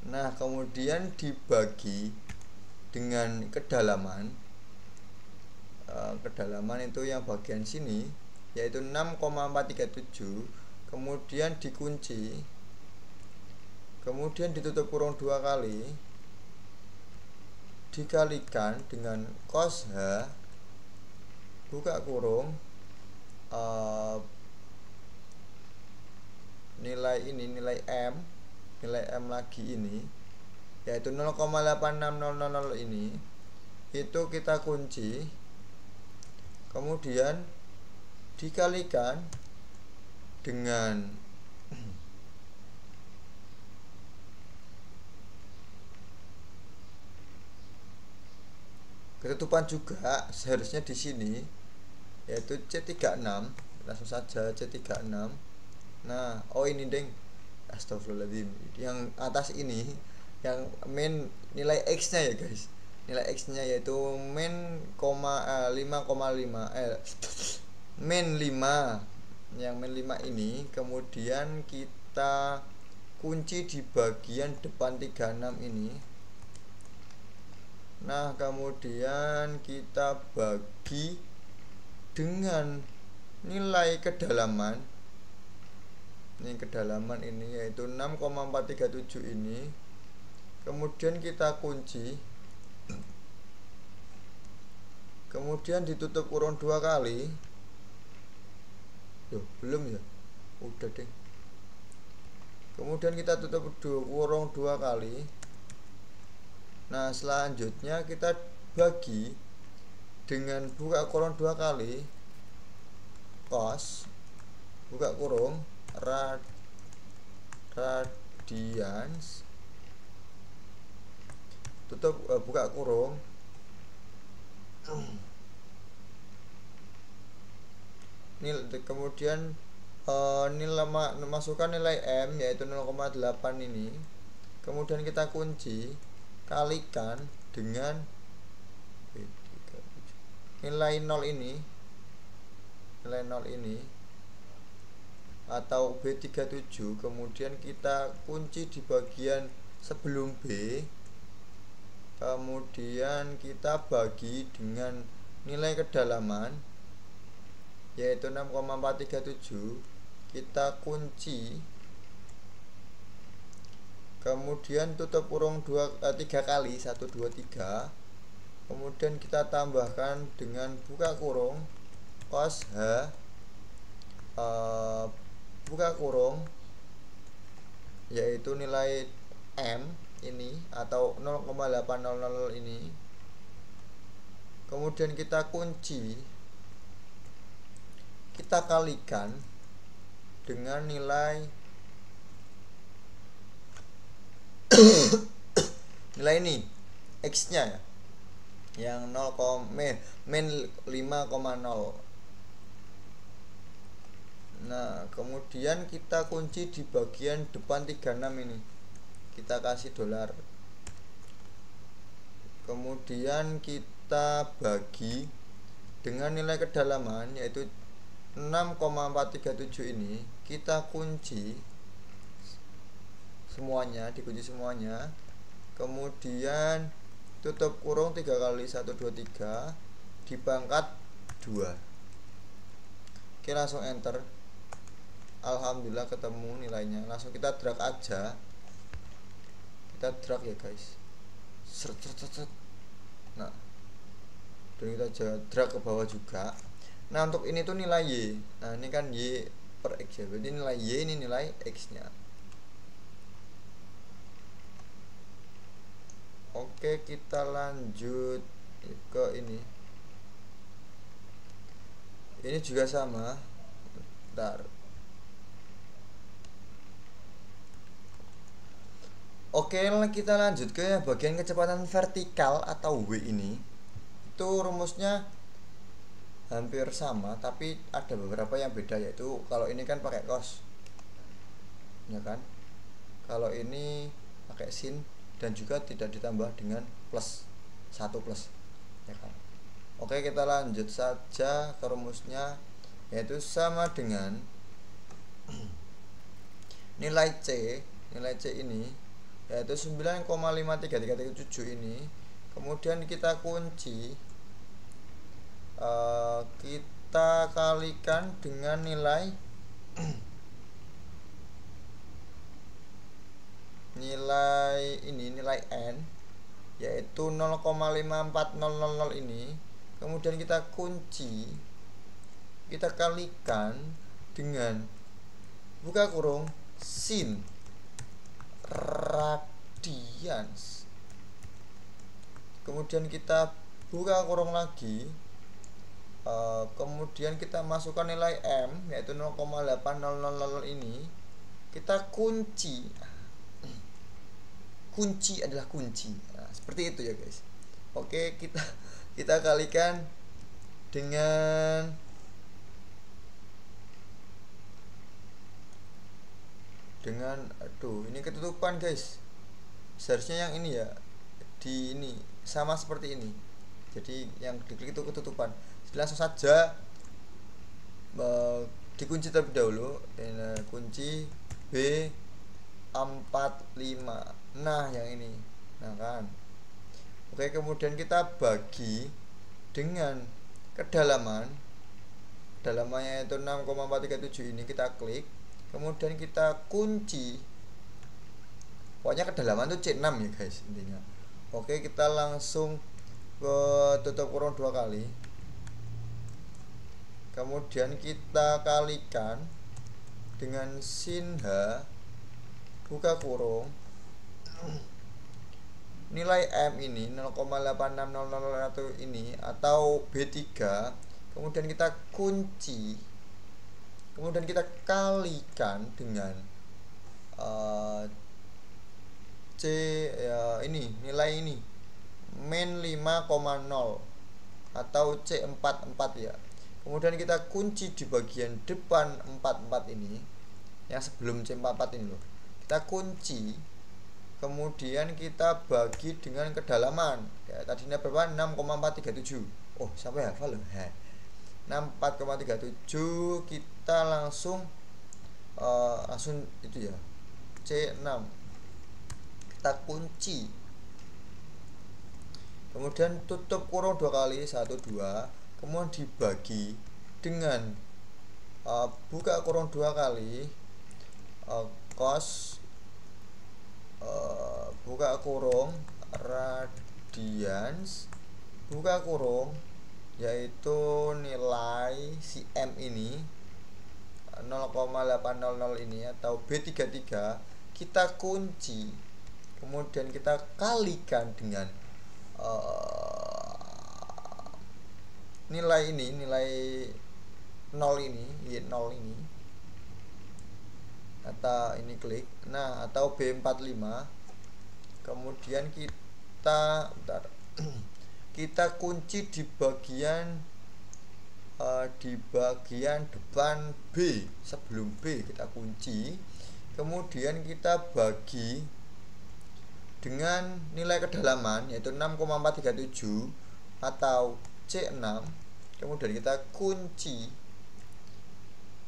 A: Nah, kemudian dibagi dengan kedalaman. Kedalaman itu yang bagian sini yaitu 6,437, kemudian dikunci, kemudian ditutup kurung 2 kali, dikalikan dengan cos H, buka kurung nilai ini, nilai M lagi ini yaitu 0,86000 ini, itu kita kunci, kemudian dikalikan dengan ketutupan juga seharusnya di sini yaitu C36. Langsung saja C36. Nah, oh ini deng, astagfirullahaladzim, yang atas ini yang main nilai X nya ya guys, nilai X nya yaitu min 5,5 min 5, yang min 5 ini, kemudian kita kunci di bagian depan 36 ini. Nah, kemudian kita bagi dengan nilai kedalaman. Ini kedalaman ini yaitu 6,437 ini, kemudian kita kunci, kemudian ditutup kurung 2 kali. Loh, belum ya? Udah deh. Kemudian kita tutup kurung 2 kali. Nah, selanjutnya kita bagi dengan buka kurung 2 kali cos, buka kurung radians, tutup buka kurung kemudian masukkan nilai M yaitu 0,8 ini, kemudian kita kunci, kalikan dengan nilai 0 ini, nilai 0 ini atau B37, kemudian kita kunci di bagian sebelum B, kemudian kita bagi dengan nilai kedalaman yaitu 6,437, kita kunci, kemudian tutup kurung 3 kali, 1 2 3, kemudian kita tambahkan dengan buka kurung cos H, buka kurung, yaitu nilai M ini atau 0,800 ini, kemudian kita kunci, kita kalikan dengan nilai nilai ini X nya ya, yang 0, min 5,0. Nah kemudian kita kunci di bagian depan 36 ini, kita kasih $, kemudian kita bagi dengan nilai kedalaman yaitu 6,437 ini, kita kunci semuanya, dikunci semuanya, kemudian tutup kurung 3 kali 1, 2, 3 dipangkat 2. Oke, langsung enter. Alhamdulillah ketemu nilainya. Langsung kita drag aja, kita drag ya guys, seret. Nah dan kita drag ke bawah juga. Nah untuk ini tuh nilai Y, nah ini kan Y per X ya, berarti nilai Y ini nilai X nya. Oke, kita lanjut ke ini. Ini juga sama. Bentar. Oke, kita lanjut ke bagian kecepatan vertikal atau W ini. Itu rumusnya hampir sama, tapi ada beberapa yang beda, yaitu kalau ini kan pakai cos, ya kan? Kalau ini pakai sin dan juga tidak ditambah dengan plus 1 plus, ya kan? Oke, kita lanjut saja ke rumusnya, yaitu sama dengan nilai C ini yaitu 9,53337 ini, kemudian kita kunci, kita kalikan dengan nilai ini, nilai N yaitu 0,54000 ini, kemudian kita kunci, kita kalikan dengan buka kurung sin radians, kemudian kita buka kurung lagi, kemudian kita masukkan nilai M yaitu 0,800 ini, kita kunci adalah kunci. Nah, seperti itu ya guys. Oke, kita kalikan dengan aduh ini ketutupan guys, seharusnya yang ini ya, di ini sama seperti ini, jadi yang diklik itu ketutupan. Jadi langsung saja dikunci terlebih dahulu. Ini kunci B45, nah yang ini, nah kan. Oke, kemudian kita bagi dengan kedalamannya itu 6,437 ini, kita klik, kemudian kita kunci, pokoknya kedalaman itu C6 ya guys intinya. Oke, kita langsung ke tutup kurung 2 kali, kemudian kita kalikan dengan sin H buka kurung nilai M ini 0,86001 ini atau B3, kemudian kita kunci, kemudian kita kalikan dengan C ya, ini nilai ini min 5,0 atau C44 ya. Kemudian kita kunci di bagian depan 44 ini, yang sebelum C44 ini loh, kita kunci, kemudian kita bagi dengan kedalaman ya, tadinya berapa, 6,437. Oh sampai hafal loh, 64,37. kita langsung itu ya, C6 kita kunci, kemudian tutup kurung 2 kali 1, 2, kemudian dibagi dengan buka kurung 2 kali cos buka kurung radians buka kurung, yaitu nilai si M ini 0,800 ini atau B33 kita kunci, kemudian kita kalikan dengan nilai ini, nilai 0 ini, 0 ini, atau ini klik, nah atau B45, kemudian kita kita kunci di bagian depan B, sebelum B kita kunci, kemudian kita bagi dengan nilai kedalaman yaitu 6,437 atau C6, kemudian kita kunci,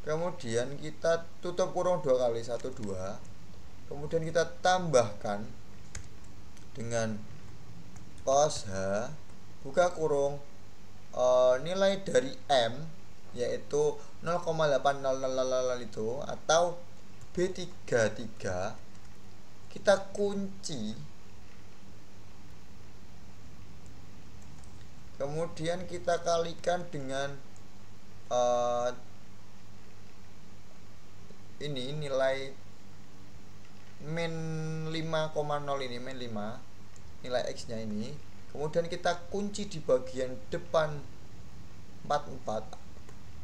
A: kemudian kita tutup kurung 2 kali, 1 2, kemudian kita tambahkan dengan cos H buka kurung nilai dari M yaitu 0,800 itu atau B33 kita kunci, kemudian kita kalikan dengan ini nilai min 5,0 ini, min 5 nilai X nya ini, kemudian kita kunci di bagian depan 44,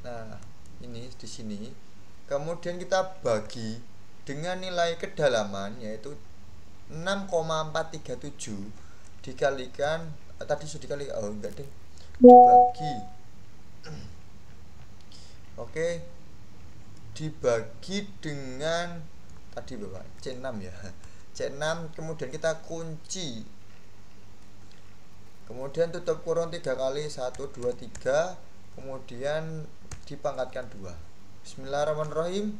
A: nah ini di sini, kemudian kita bagi dengan nilai kedalaman yaitu 6,437 dikalikan tadi sudah dikali, enggak deh, dibagi oke, dibagi dengan tadi Bapak C6 ya, C6, kemudian kita kunci, kemudian tutup kurung 3 kali, 1 2 3, kemudian dipangkatkan 2. Bismillahirrahmanirrahim.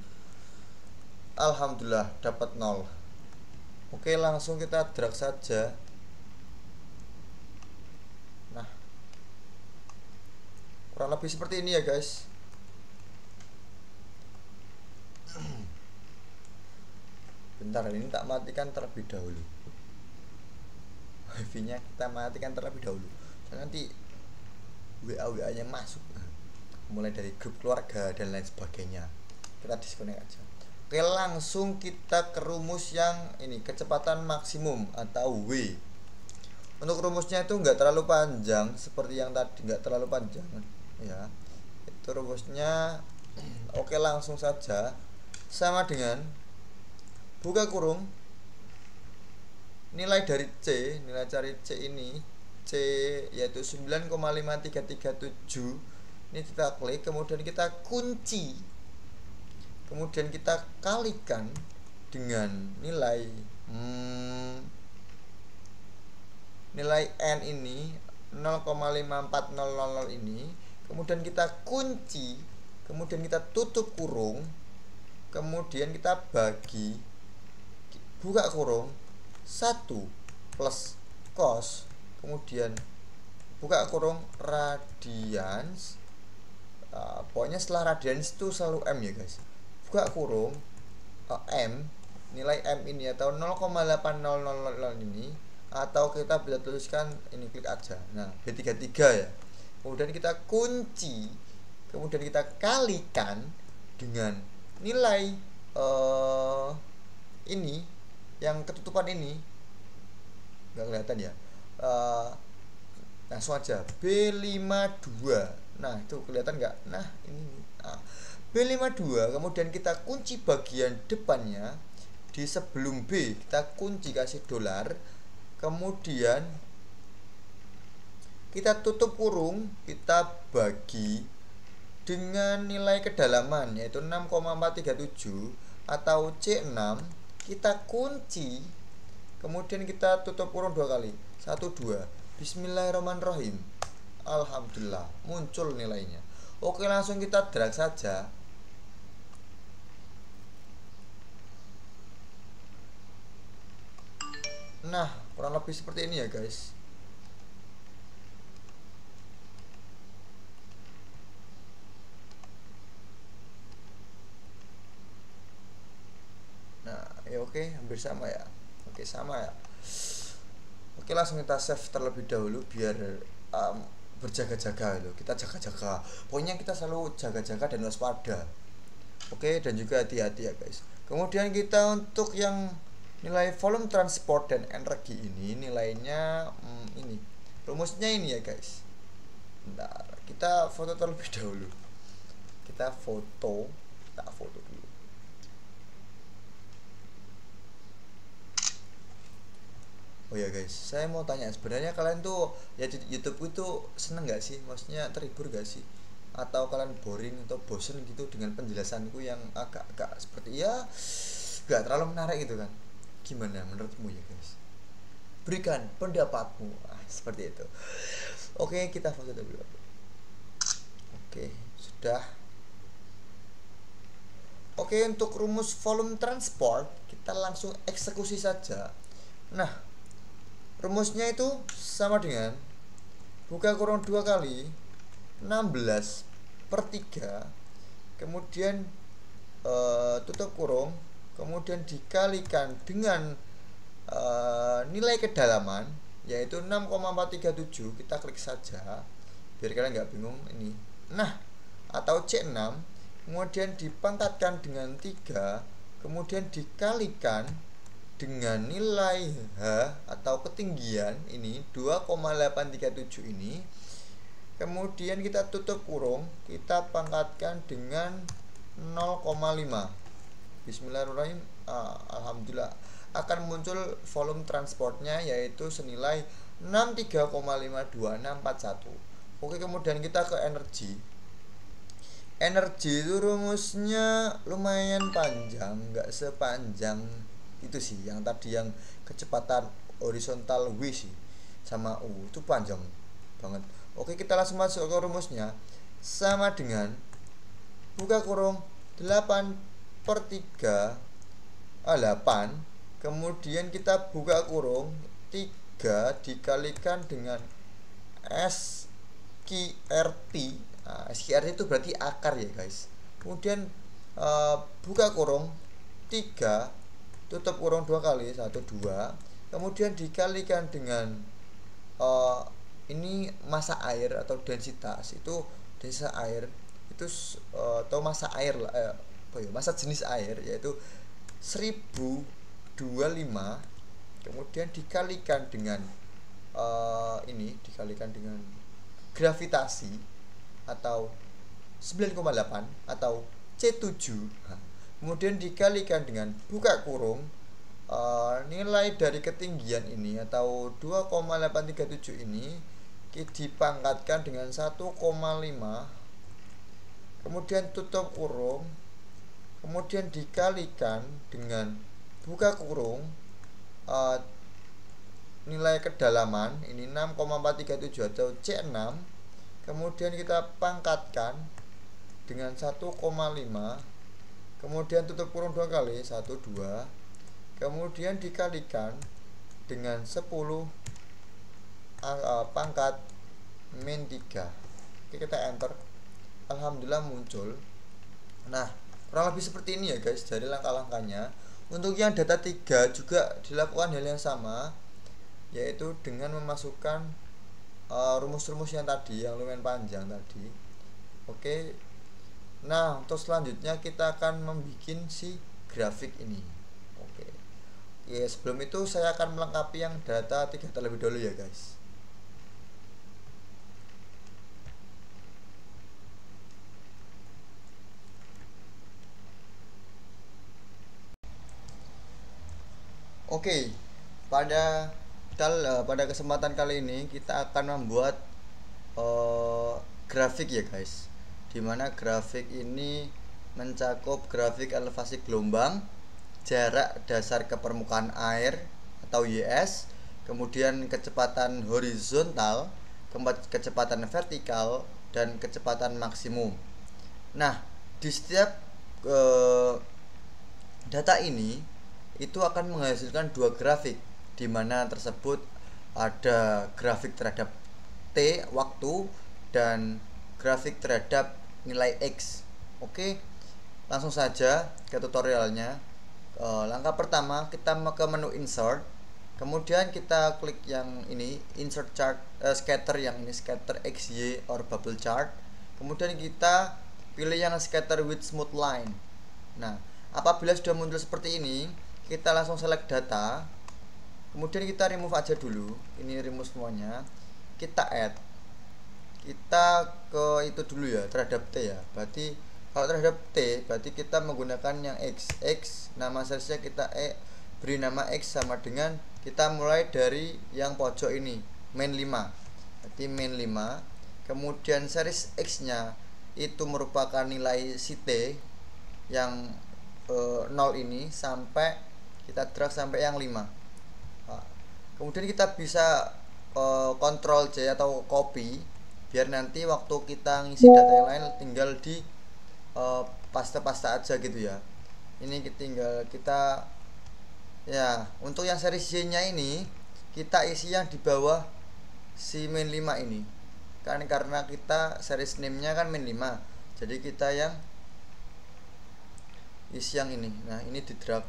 A: Alhamdulillah dapat 0. Oke, langsung kita drag saja. Nah, kurang lebih seperti ini ya guys. Bentar, ini tak matikan terlebih dahulu, wifi-nya kita matikan terlebih dahulu, nanti WA nya masuk, mulai dari grup keluarga dan lain sebagainya, kita disconnect aja. Oke, langsung kita ke rumus yang ini, kecepatan maksimum atau W. Untuk rumusnya itu enggak terlalu panjang seperti yang tadi, enggak terlalu panjang ya, itu rumusnya. Oke, langsung saja, sama dengan buka kurung nilai dari C, nilai cari C ini, C yaitu 9,5337, ini kita klik, kemudian kita kunci, kemudian kita kalikan dengan nilai nilai N ini 0,5400 ini, kemudian kita kunci, kemudian kita tutup kurung, kemudian kita bagi buka kurung 1 plus cos, kemudian buka kurung radians, pokoknya setelah radians itu selalu M ya guys, buka kurung M, nilai M ini atau 0,800 ini, atau kita bisa tuliskan ini, klik aja, nah B33 ya, kemudian kita kunci, kemudian kita kalikan dengan nilai ini yang ketutupan ini, nggak kelihatan ya, langsung aja B52, nah itu kelihatan nggak, nah ini B52, kemudian kita kunci bagian depannya, di sebelum B kita kunci kasih $, kemudian kita tutup kurung, kita bagi dengan nilai kedalaman yaitu 6,437 atau C6, kita kunci, kemudian kita tutup kurung 2 kali, 1 2, bismillahirrahmanirrahim, alhamdulillah muncul nilainya. Oke, langsung kita drag saja. Nah, kurang lebih seperti ini ya guys. Nah, ya oke, hampir sama ya. Oke, sama ya. Oke, langsung kita save terlebih dahulu biar berjaga-jaga loh. Kita jaga-jaga. Pokoknya kita selalu jaga-jaga dan waspada. Oke, dan juga hati-hati ya guys. Kemudian kita untuk yang nilai volume transport dan energi ini nilainya ini rumusnya ini ya guys. Bentar, kita foto terlebih dahulu. Kita foto dulu. Oh ya guys, saya mau tanya, sebenarnya kalian tuh ya di YouTube itu seneng gak sih? Maksudnya terhibur gak sih? Atau kalian boring atau bosen gitu dengan penjelasanku yang agak-agak seperti ya gak terlalu menarik gitu kan? Gimana menurutmu ya guys? Berikan pendapatmu. Seperti itu. Oke, kita foto dulu. Oke, sudah. Oke, untuk rumus volume transport kita langsung eksekusi saja. Nah, rumusnya itu sama dengan buka kurung 2 kali 16 per 3, kemudian tutup kurung, kemudian dikalikan dengan nilai kedalaman yaitu 6,437. Kita klik saja biar kalian nggak bingung ini. Nah, atau C6, kemudian dipangkatkan dengan 3, kemudian dikalikan dengan nilai H atau ketinggian ini 2,837 ini, kemudian kita tutup kurung, kita pangkatkan dengan 0,5. Bismillahirrahmanirrahim. Alhamdulillah akan muncul volume transportnya yaitu senilai 63,52641. Oke, kemudian kita ke energi. Energi itu rumusnya lumayan panjang, nggak sepanjang itu sih yang tadi yang kecepatan horizontal W sih sama U itu panjang banget. Oke, kita langsung masuk ke rumusnya, sama dengan buka kurung 8 per 3 8, kemudian kita buka kurung 3 dikalikan dengan SQRT. SQRT itu berarti akar ya guys. Kemudian buka kurung 3, tutup kurung 2 kali 1 2, kemudian dikalikan dengan ini massa air atau densitas. Itu densitas air itu atau massa air massa jenis air yaitu 1025, kemudian dikalikan dengan ini dikalikan dengan gravitasi atau 9,8 atau C7. Kemudian dikalikan dengan buka kurung nilai dari ketinggian ini atau 2,837 ini dipangkatkan dengan 1,5, kemudian tutup kurung, kemudian dikalikan dengan buka kurung nilai kedalaman ini 6,437 atau C6, kemudian kita pangkatkan dengan 1,5, kemudian tutup kurung 2 kali 1 2, kemudian dikalikan dengan 10 pangkat min 3. Oke, kita enter. Alhamdulillah muncul. Nah, kurang lebih seperti ini ya guys dari langkah-langkahnya. Untuk yang data 3 juga dilakukan hal yang sama, yaitu dengan memasukkan rumus-rumus yang tadi yang lumayan panjang tadi. Oke. Nah, untuk selanjutnya kita akan membuat si grafik ini. Oke. Ya, sebelum itu saya akan melengkapi yang data 3 terlebih dahulu ya guys. Oke, pada kesempatan kali ini kita akan membuat grafik ya guys, dimana grafik ini mencakup grafik elevasi gelombang, jarak dasar ke permukaan air atau YS, kemudian kecepatan horizontal, kecepatan vertikal, dan kecepatan maksimum. Nah, di setiap data ini itu akan menghasilkan 2 grafik, di mana tersebut ada grafik terhadap T waktu dan grafik terhadap nilai X. Oke, langsung saja ke tutorialnya. Langkah pertama kita ke menu insert, kemudian kita klik yang ini insert chart scatter, yang ini scatter XY or bubble chart, kemudian kita pilih yang scatter with smooth line. Nah, apabila sudah muncul seperti ini, kita langsung select data, kemudian kita remove aja dulu, ini remove semuanya, kita add, kita ke itu dulu ya, terhadap T ya. Berarti kalau terhadap T berarti kita menggunakan yang X, nama seriesnya kita beri nama X sama dengan kita mulai dari yang pojok ini, main 5. Berarti main 5, kemudian series X nya itu merupakan nilai si T yang 0 ini sampai kita drag sampai yang 5. Nah, kemudian kita bisa Ctrl J atau copy, biar nanti waktu kita ngisi data yang lain tinggal di paste-paste aja gitu ya. Ini tinggal kita ya, untuk yang seri C nya ini kita isi yang di bawah si main 5 ini kan, karena kita series name nya kan main 5, jadi kita yang isi yang ini. Nah, ini di drag.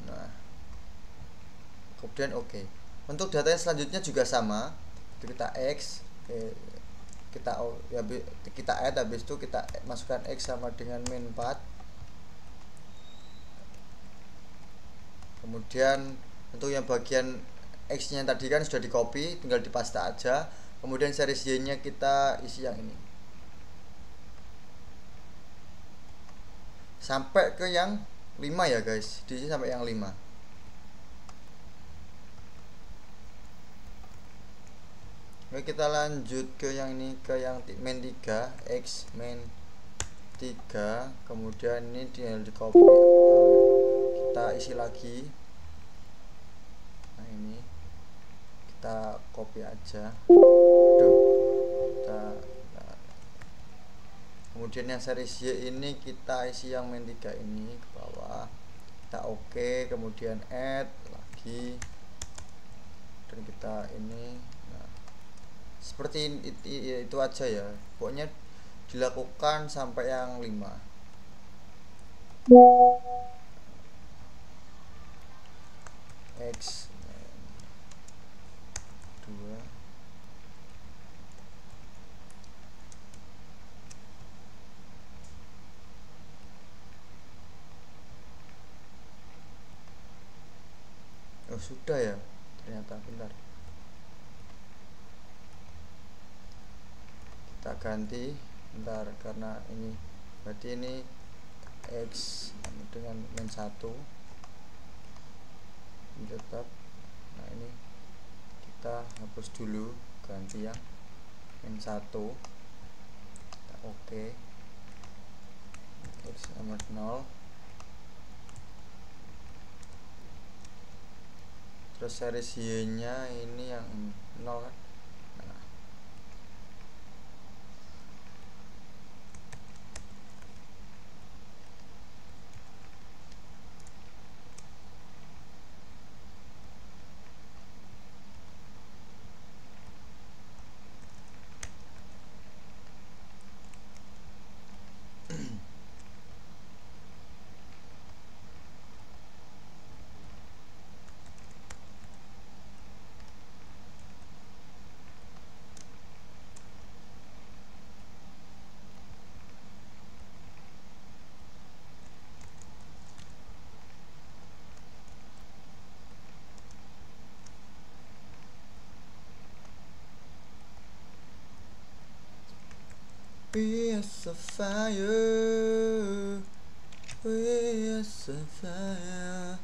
A: Nah, kemudian oke. Untuk data yang selanjutnya juga sama, itu kita X, kita ya, kita add, habis itu kita masukkan X sama dengan min 4. Kemudian untuk yang bagian X nya tadi kan sudah di copy, tinggal dipaste aja. Kemudian series Y nya kita isi yang ini sampai ke yang 5 ya guys, diisi sampai yang 5. Oke, kita lanjut ke yang ini, ke yang main 3, X main 3. Kemudian ini tinggal di copy, kita isi lagi. Nah, ini kita copy aja. Nah. Kemudian yang series Y ini kita isi yang main 3 ini ke bawah. Kita oke, kemudian add lagi. Dan kita ini seperti itu aja ya, pokoknya dilakukan sampai yang 5. X 2. Oh sudah ya ternyata, bentar kita ganti, bentar, karena ini berarti ini X dengan min 1 tetap. Nah, ini kita hapus dulu, ganti yang min 1, kita oke. X sama 0, terus series Y nya ini yang 0 kan. We are so fire, we are so fire.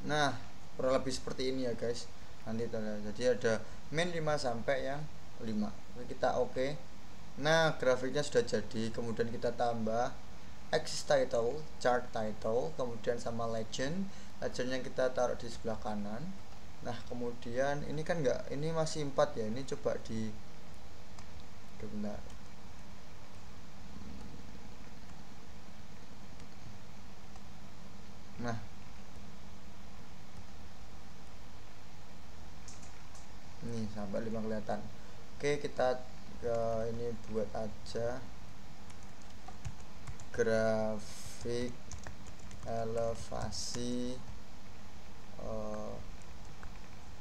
A: Nah, kurang lebih seperti ini ya guys. Nanti jadi ada min 5 sampai yang 5. Kita oke. Nah, grafiknya sudah jadi. Kemudian kita tambah axis title, chart title, kemudian sama legend. Legendnya kita taruh di sebelah kanan. Nah, kemudian ini kan enggak, ini masih 4 ya. Ini coba di benar. Nah, ini sampai 5 kelihatan. Oke, kita ini buat aja grafik elevasi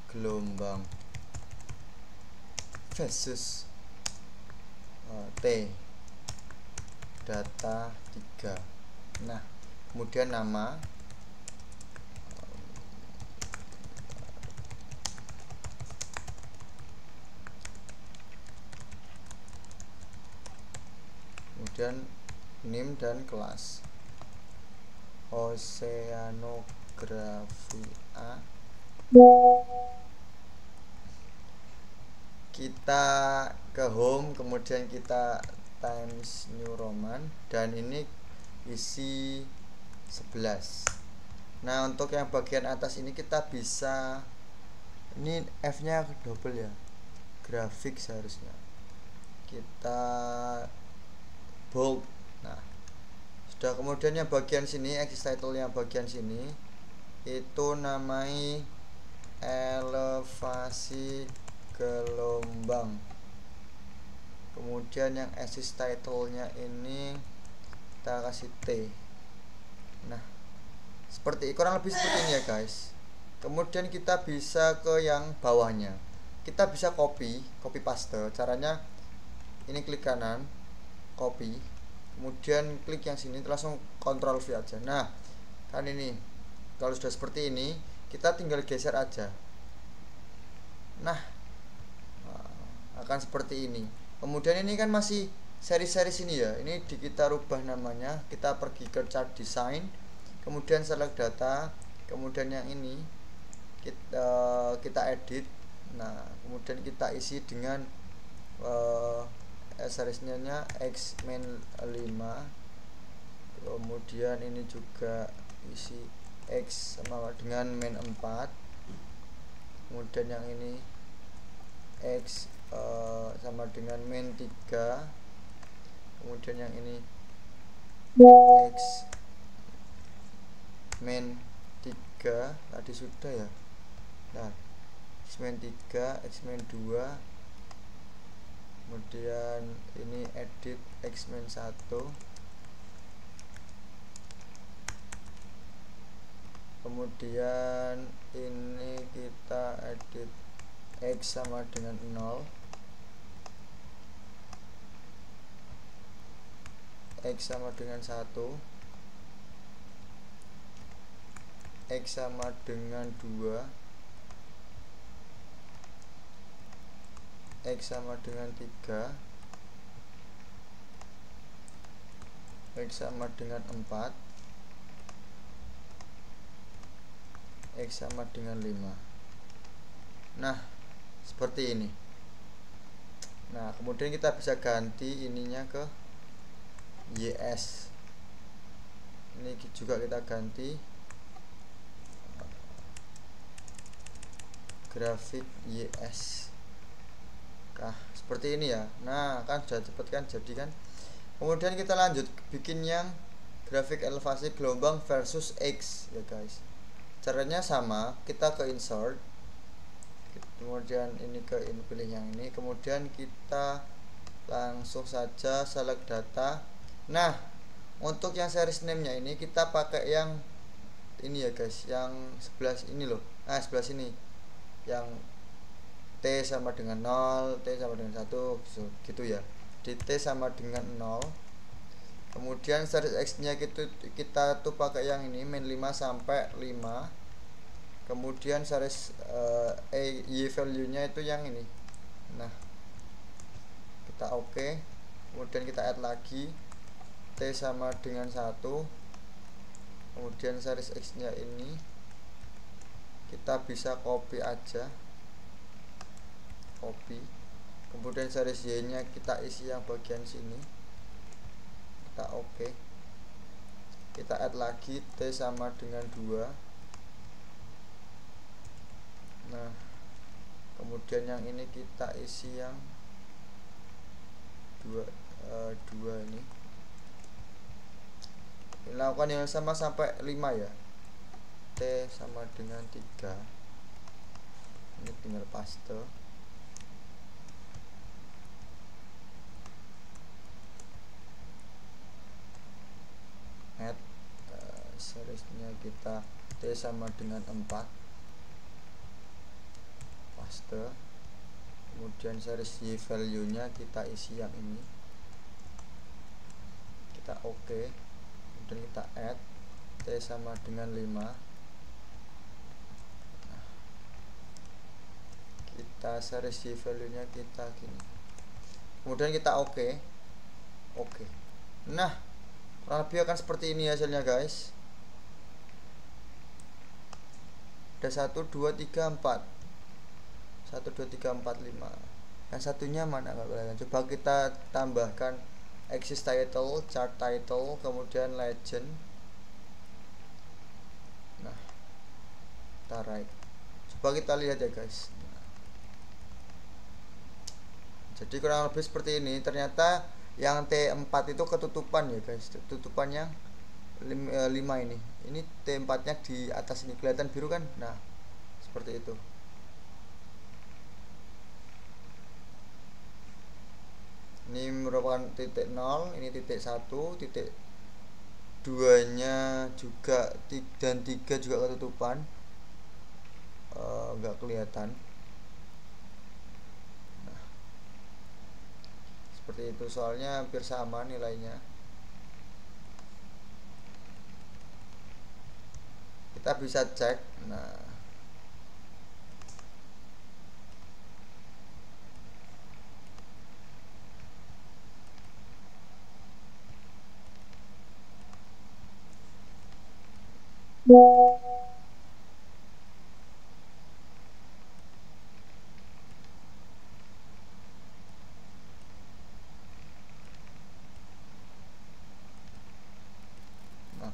A: gelombang versus T data 3. Nah, kemudian nama, kemudian NIM dan kelas. Oceanographia. Kita ke home, kemudian kita Times New Roman, dan ini isi 11. Nah, untuk yang bagian atas ini kita bisa, ini F nya double ya, grafik seharusnya kita bold. Nah, sudah. Kemudian yang bagian sini, exit title yang bagian sini itu namai elevasi gelombang. Kemudian yang exit title-nya ini kita kasih T. Nah, kurang lebih seperti ini ya guys. Kemudian kita bisa ke yang bawahnya, kita bisa copy paste. Caranya ini klik kanan, copy, kemudian klik yang sini, langsung Ctrl V aja. Nah, kan ini kalau sudah seperti ini, kita tinggal geser aja. Nah, akan seperti ini. Kemudian ini kan masih seri-seri sini ya, ini kita rubah namanya. Kita pergi ke chart design, kemudian select data, kemudian yang ini kita edit. Nah, kemudian kita isi dengan serisnya X-Men 5. Kemudian ini juga isi X sama dengan min 4. Kemudian yang ini X sama dengan min 3. Kemudian yang ini X min 3 tadi sudah ya. Nah, X min 3, X min 2. Kemudian ini edit X min 1. Kemudian ini kita edit X sama dengan 0, X sama dengan 1, X sama dengan 2, X sama dengan 3, X sama dengan 4, X sama dengan 5. Nah, seperti ini. Nah, kemudian kita bisa ganti ininya ke YS. Ini juga kita ganti grafik YS. Seperti ini ya. Nah, kan sudah cepet kan, jadi kan. Kemudian kita lanjut bikin yang grafik elevasi gelombang versus X ya guys. Caranya sama, kita ke insert, kemudian ini ke pilih yang ini, kemudian kita langsung saja select data. Nah, untuk yang series name nya ini kita pakai yang ini ya guys, yang sebelah ini loh. Nah, sebelah sini yang T sama dengan 0, T sama dengan 1 gitu ya. Di T sama dengan 0. Kemudian series X nya kita tuh pakai yang ini min 5 sampai 5. Kemudian series Y value nya itu yang ini. Nah, kita oke. Kemudian kita add lagi T sama dengan 1. Kemudian series X nya ini kita bisa copy aja, copy. Kemudian series Y nya kita isi yang bagian sini, kita oke. Kita add lagi T sama dengan 2. Nah, kemudian yang ini kita isi yang 2 ini. Lakukan yang sama sampai 5 ya. T sama dengan 3. Ini tinggal paste. Add seriesnya kita T sama dengan 4. paste, kemudian series y value nya kita isi yang ini, kita oke, kemudian kita add t sama dengan 5. Nah, kita series y value nya kita gini, kemudian kita oke. Nah, kurang lebih akan seperti ini hasilnya guys. Ada 1 2 3 4 1 2 3 4 5. Yang satunya mana nggak kelihatan? Coba kita tambahkan axis title, chart title, kemudian legend. Nah, kita right. Coba kita lihat ya guys. Jadi kurang lebih seperti ini. Ternyata yang T4 itu ketutupan ya guys. Tutupannya 5 ini. Ini T4 nya di atas ini kelihatan biru kan. Nah, seperti itu. Ini merupakan titik 0, ini titik 1, titik 2 nya juga dan 3 juga ketutupan. Nggak kelihatan. Nah, seperti itu, soalnya hampir sama nilainya. Kita bisa cek. Nah,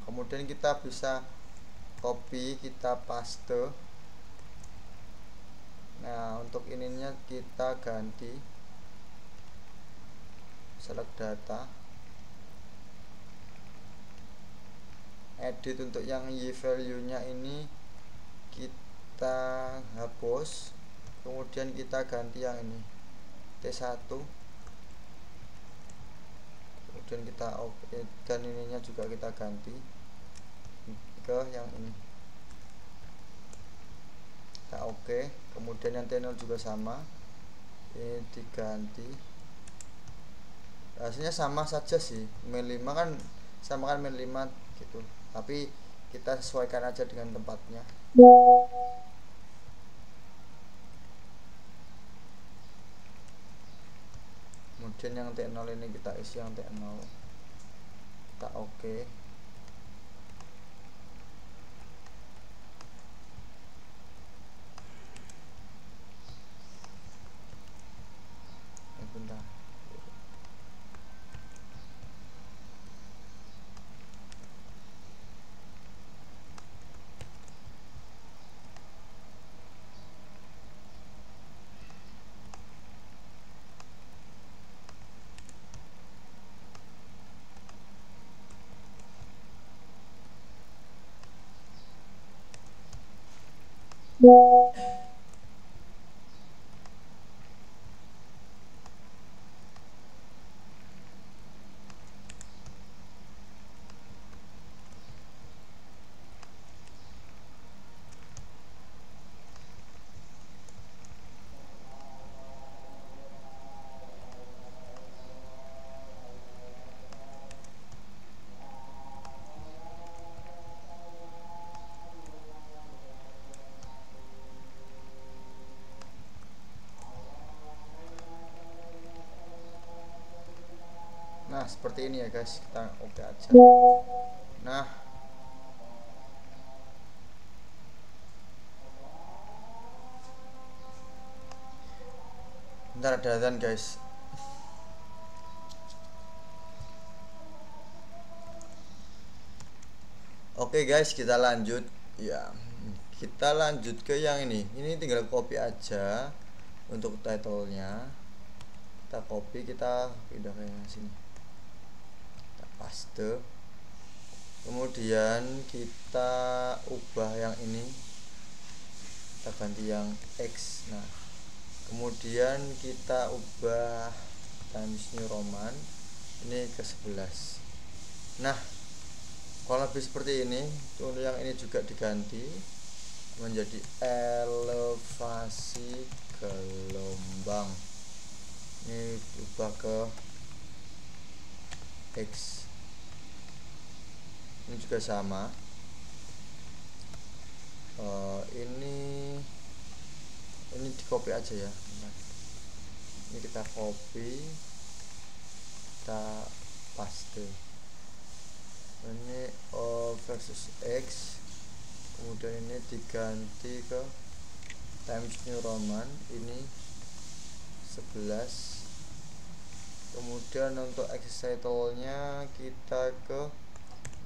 A: kemudian kita bisa copy, kita paste. Nah, untuk ininya kita ganti select data, edit. Untuk yang y value nya ini kita hapus, kemudian kita ganti yang ini T1, kemudian kita oke, dan ininya juga kita ganti ke yang ini, kita oke. Kemudian yang T0 juga sama, ini diganti. Hasilnya sama saja sih, min 5 kan sama kan min 5 gitu, tapi kita sesuaikan aja dengan tempatnya. Kemudian yang T0 ini kita isi yang T0, kita oke. Bentar. Nah, seperti ini ya guys, kita oke aja. Nah, bentar, ada azan guys. Oke guys, kita lanjut ya. Kita lanjut ke yang ini. Ini tinggal copy aja untuk title-nya. Kita copy, kita pindah ke sini. Kita paste. Kemudian kita ubah yang ini. Kita ganti yang X. Nah, kemudian kita ubah Times New Roman ini ke 11. Nah, kalau lebih seperti ini, untuk yang ini juga diganti. menjadi elevasi gelombang. Ini ubah ke X. Ini juga sama. Ini di copy aja ya. Ini kita copy, kita paste. Ini versus X, kemudian ini diganti ke Times New Roman, ini 11. Kemudian untuk exercise title-nya kita ke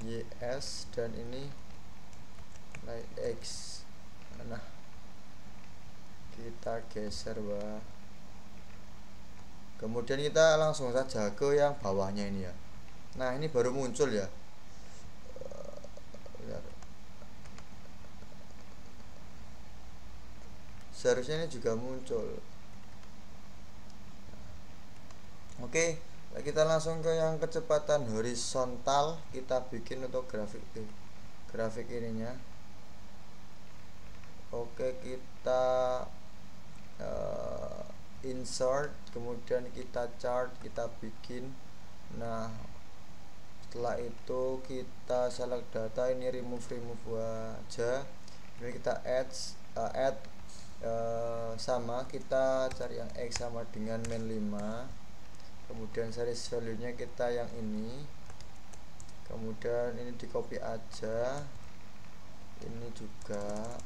A: YS dan ini naik X. Nah, kita geser bawah. Kemudian kita langsung saja ke yang bawahnya ini ya. Nah, ini baru muncul ya. Seharusnya ini juga muncul. Oke, kita langsung ke yang kecepatan horizontal. Kita bikin untuk grafik ininya. Oke, kita insert, kemudian kita chart, kita bikin. Nah, setelah itu kita select data, ini remove aja. Ini kita add sama, kita cari yang X sama dengan min 5. Kemudian series value nya kita yang ini. Kemudian ini di copy aja, ini juga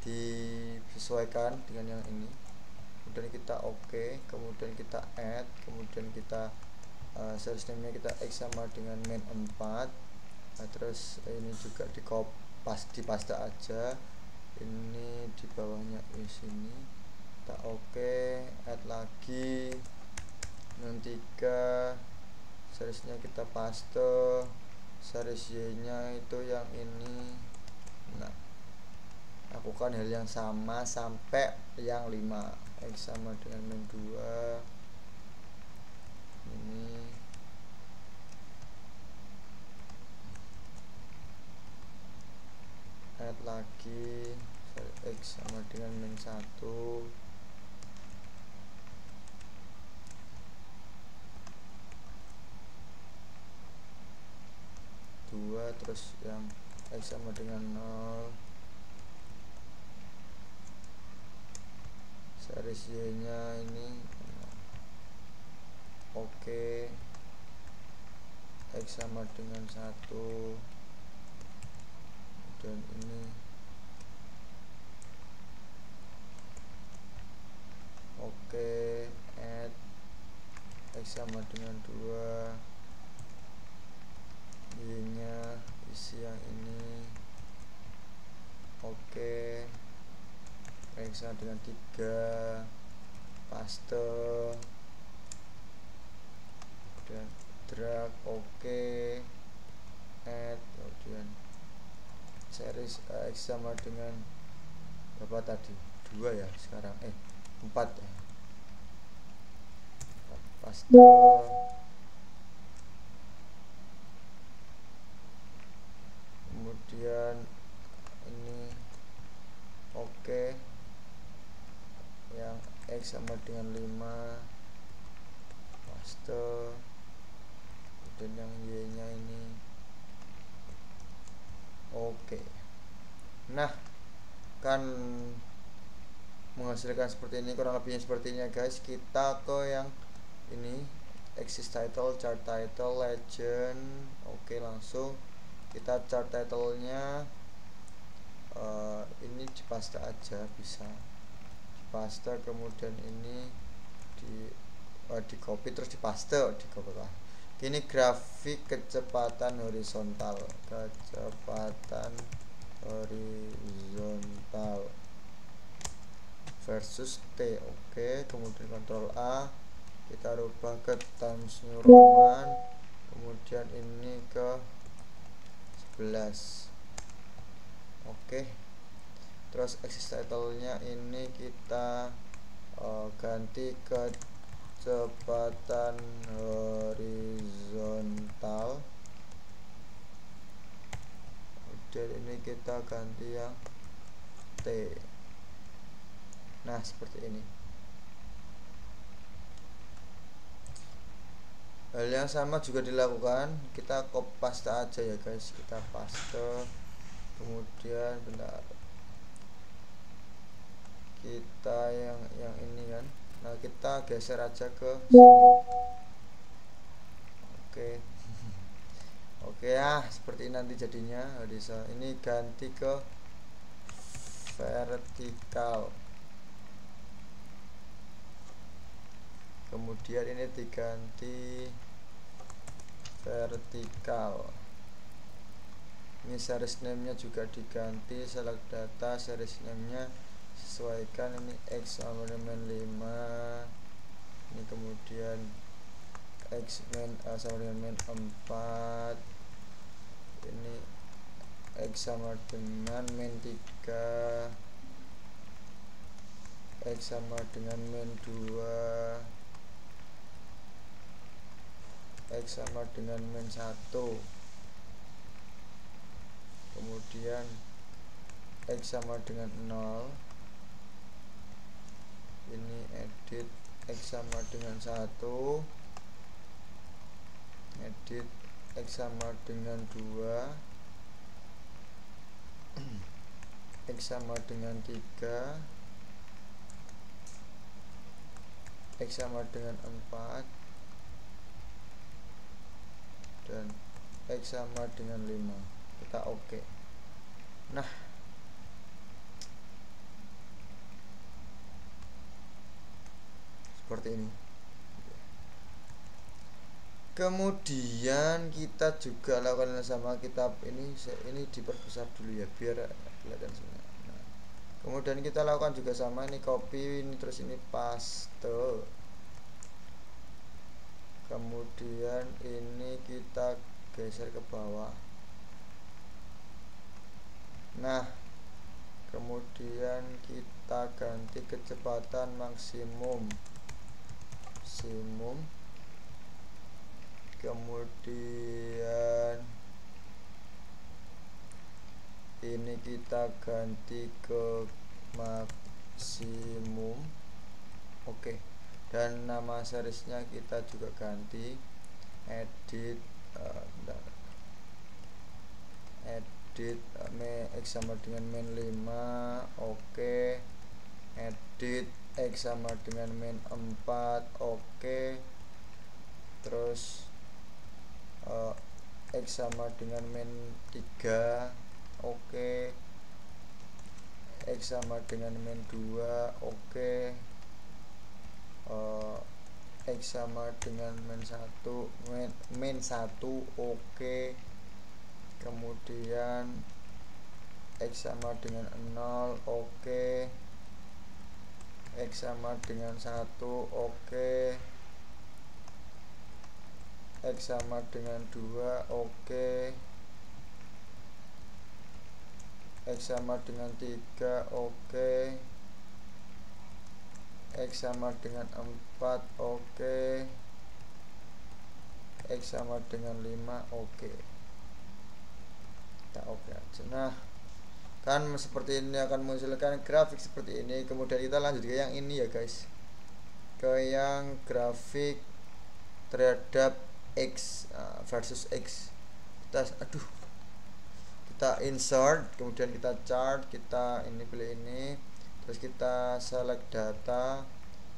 A: disesuaikan dengan yang ini. Kemudian kita oke, kemudian kita add, kemudian kita series name nya kita X sama dengan min 4. Nah, terus ini juga dipaste aja. Ini di bawahnya di sini kita oke, add lagi min 3, seriesnya kita paste, series Y nya itu yang ini. Nah, lakukan hal yang sama sampai yang 5. X sama dengan min 2, ini add lagi, X sama dengan min 1, 2, terus yang X sama dengan 0, series Y nya ini oke, X sama dengan 1, dan ini oke, add X sama dengan 2, Y nya isi yang ini oke, X sama dengan 3, paste, dan drag oke, add, kemudian series X sama dengan berapa tadi, 2 ya sekarang, 4 ya, paste, kemudian ini oke, yang X sama dengan 5, paste, dan yang Y nya ini oke. Nah, kan menghasilkan seperti ini, kurang lebihnya sepertinya guys. Kita ke yang ini, axis title, chart title, legend. Oke, langsung kita chart title nya ini dipaste aja, bisa dipaste, kemudian ini di copy terus dipaste, di copy lah. Ini grafik kecepatan horizontal, versus T. Oke, kemudian Ctrl A, kita rubah ke Times New Roman, kemudian ini ke 11. Oke, terus axis title nya ini kita ganti ke kecepatan horizontal, dan ini kita ganti yang T. Nah seperti ini. Hal yang sama juga dilakukan, kita copy paste aja ya guys, kita paste, kemudian bentar, kita yang ini kan, nah kita geser aja ke sini. Oke. Oke ya, seperti ini nanti jadinya. Bisa ini ganti ke vertikal, kemudian ini diganti vertikal. Ini series name nya juga diganti, select data, series name nya sesuaikan, ini X sama dengan 5, ini kemudian X min sama dengan min 4, ini X sama dengan min 3, X sama dengan min 2, X sama dengan min 1, kemudian X sama dengan 0, ini edit X sama dengan 1, edit X sama dengan 2, X sama dengan 3, X sama dengan 4, dan X sama dengan 5. Kita oke. Nah seperti ini. Kemudian kita juga lakukan sama kitab ini diperbesar dulu ya biar kelihatan semua. Nah, kemudian kita lakukan juga sama, ini copy, ini terus ini paste, kemudian ini kita geser ke bawah. Nah kemudian kita ganti kecepatan maksimum, kemudian ini kita ganti ke maksimum. Oke. Dan nama seriesnya kita juga ganti, edit edit X sama dengan min 5, oke. Edit X sama dengan min 4, oke. Terus X sama dengan min 3, oke. X sama dengan min 2, oke. X sama dengan min 1, oke. Kemudian X sama dengan 0, oke. X sama dengan 1, oke. X sama dengan 2, oke. X sama dengan 3, oke. X sama dengan 4, oke. X sama dengan 5, oke. Kita oke aja. Nah kan seperti ini akan menghasilkan grafik seperti ini. Kemudian kita lanjut ke yang ini ya guys, ke yang grafik terhadap X versus X. Kita insert, kemudian kita chart, kita ini pilih ini, terus kita select data,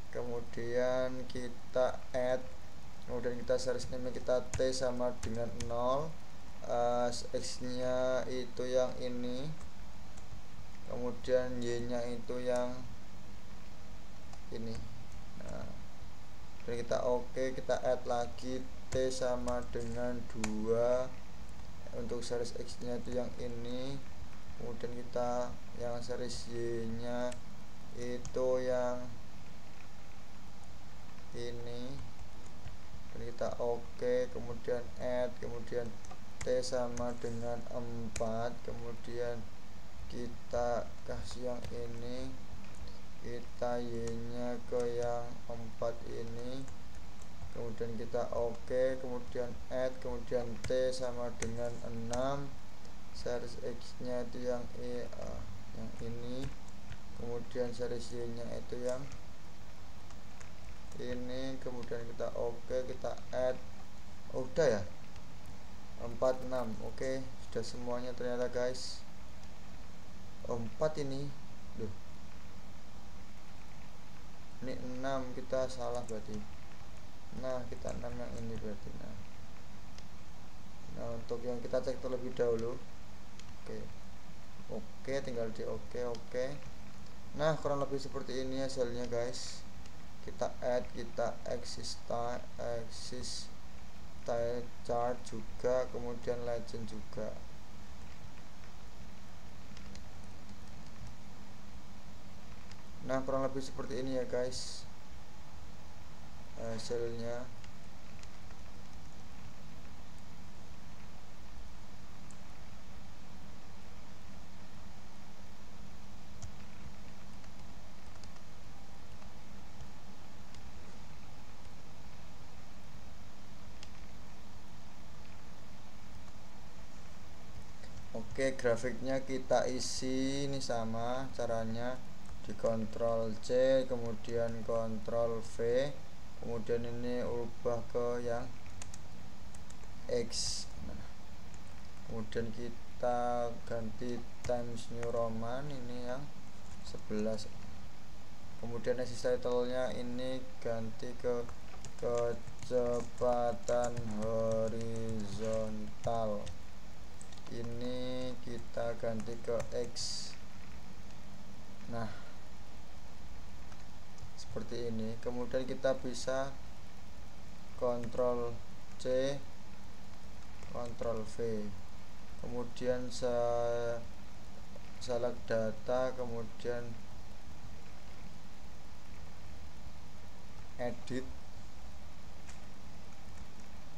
A: kemudian kita add, kemudian kita series name kita T sama dengan 0, X nya itu yang ini, kemudian Y nya itu yang ini. Nah dan kita oke, kita add lagi T sama dengan 2, untuk series X nya itu yang ini, kemudian kita yang series Y nya itu yang ini, dan kita oke, kemudian add, kemudian T sama dengan 4, kemudian kita kasih yang ini, kita Y nya ke yang 4 ini, kemudian kita oke, kemudian add, kemudian T sama dengan 6, series X nya itu yang ini, kemudian series Y nya itu yang ini, kemudian kita oke, kita add. Udah ya 46. Oke, sudah semuanya ternyata guys. 4 ini loh, ini 6, kita salah berarti. Nah kita 6 yang ini berarti. Nah untuk yang kita cek terlebih dahulu. Oke, tinggal di oke. Nah kurang lebih seperti ini hasilnya guys. Kita add, kita axis chart juga, kemudian legend juga. Nah kurang lebih seperti ini ya guys hasilnya. Oke, grafiknya kita isi ini sama caranya, di Ctrl C kemudian Ctrl V, kemudian ini ubah ke yang X. Nah, kemudian kita ganti Times New Roman ini yang 11. Kemudian axis title-nya ini ganti ke kecepatan horizontal, ini kita ganti ke X. Nah seperti ini. Kemudian kita bisa Ctrl C Ctrl V, kemudian select data, kemudian edit.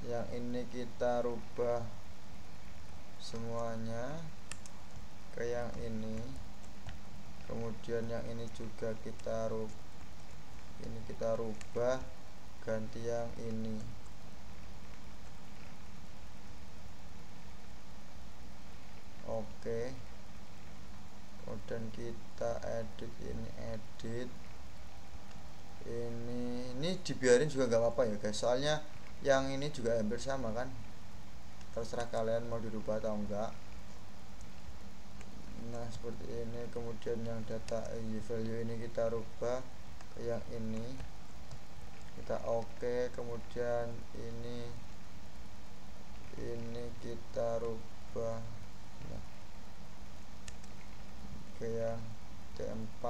A: Yang ini kita rubah semuanya ke yang ini, kemudian yang ini juga kita rubah ganti yang ini. Oke, kemudian kita edit ini dibiarin juga nggak apa-apa ya guys, soalnya yang ini juga hampir sama kan, terserah kalian mau dirubah atau enggak. Nah seperti ini. Kemudian yang data value ini kita rubah ke yang ini, kita oke. Kemudian ini kita rubah ke yang T4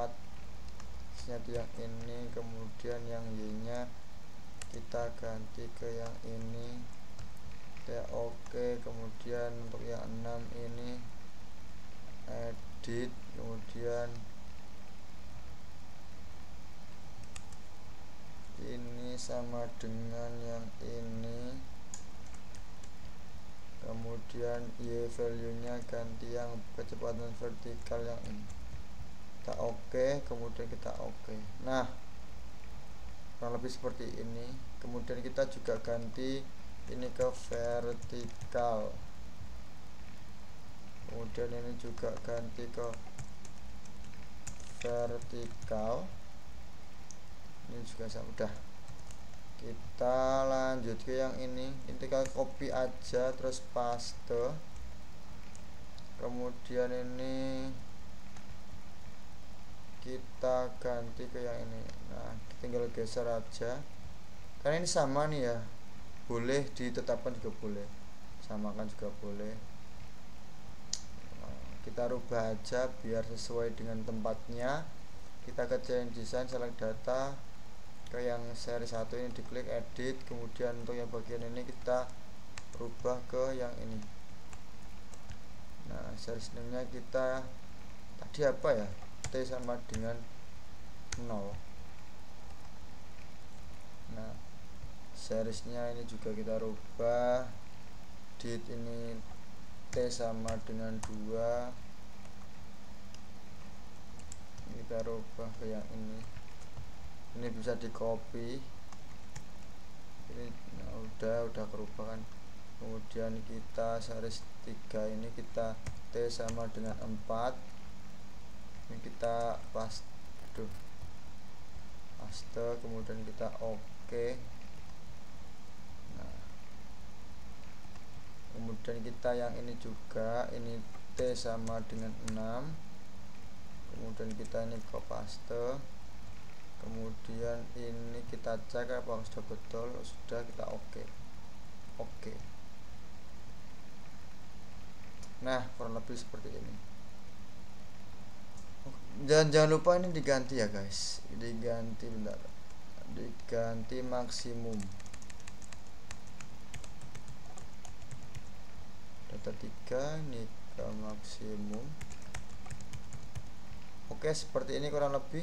A: yang ini, kemudian yang Y nya kita ganti ke yang ini, kita oke. Kemudian untuk yang 6 ini edit, kemudian ini sama dengan yang ini, kemudian Y value nya ganti yang kecepatan vertikal yang ini, kita oke. Kemudian kita oke. Nah kurang lebih seperti ini. Kemudian kita juga ganti ini ke vertikal, kemudian ini juga ganti ke vertikal, ini juga sama. Udah, kita lanjut ke yang ini tinggal copy aja terus paste. Kemudian ini kita ganti ke yang ini. Nah tinggal geser aja karena ini sama nih ya, boleh ditetapkan juga boleh, samakan juga boleh. Nah, kita rubah aja biar sesuai dengan tempatnya. Kita ke change design, select data, ke yang seri 1 ini diklik edit, kemudian untuk yang bagian ini kita rubah ke yang ini. Nah series name nya kita tadi apa ya, T sama dengan 0. Nah seriesnya ini juga kita rubah, dit ini T sama dengan 2, kita rubah ke yang ini bisa di copy ini. Nah, udah kerubah kan. Kemudian kita series 3 ini kita T sama dengan 4, ini kita aduh, paste, kemudian kita oke. Nah, kemudian kita yang ini juga, ini T sama dengan 6, kemudian kita ini ke paste, kemudian ini kita cek apa sudah betul, sudah, kita oke. Nah, kurang lebih seperti ini. Jangan lupa ini diganti ya guys, diganti bentar, diganti maksimum data 3 ini ke maksimum. Oke, seperti ini kurang lebih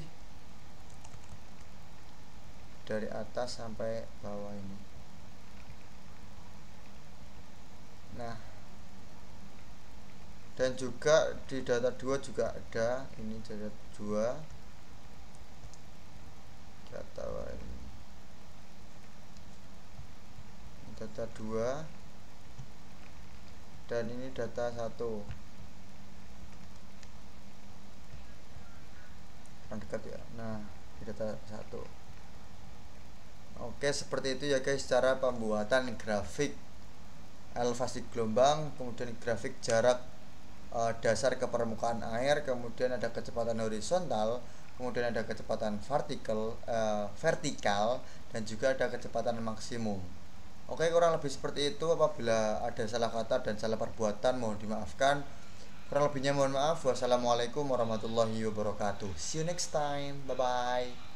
A: dari atas sampai bawah ini. Nah, dan juga di data 2 juga ada, ini data 2, data ini data 2, dan ini data 1. Kurang dekat ya. Nah, di data 1. Oke, seperti itu ya guys cara pembuatan grafik elevasi gelombang, kemudian grafik jarak dasar ke permukaan air, kemudian ada kecepatan horizontal, kemudian ada kecepatan vertikal, dan juga ada kecepatan maksimum. Oke, kurang lebih seperti itu. Apabila ada salah kata dan salah perbuatan mohon dimaafkan. Kurang lebihnya mohon maaf. Wassalamualaikum warahmatullahi wabarakatuh. See you next time. Bye bye.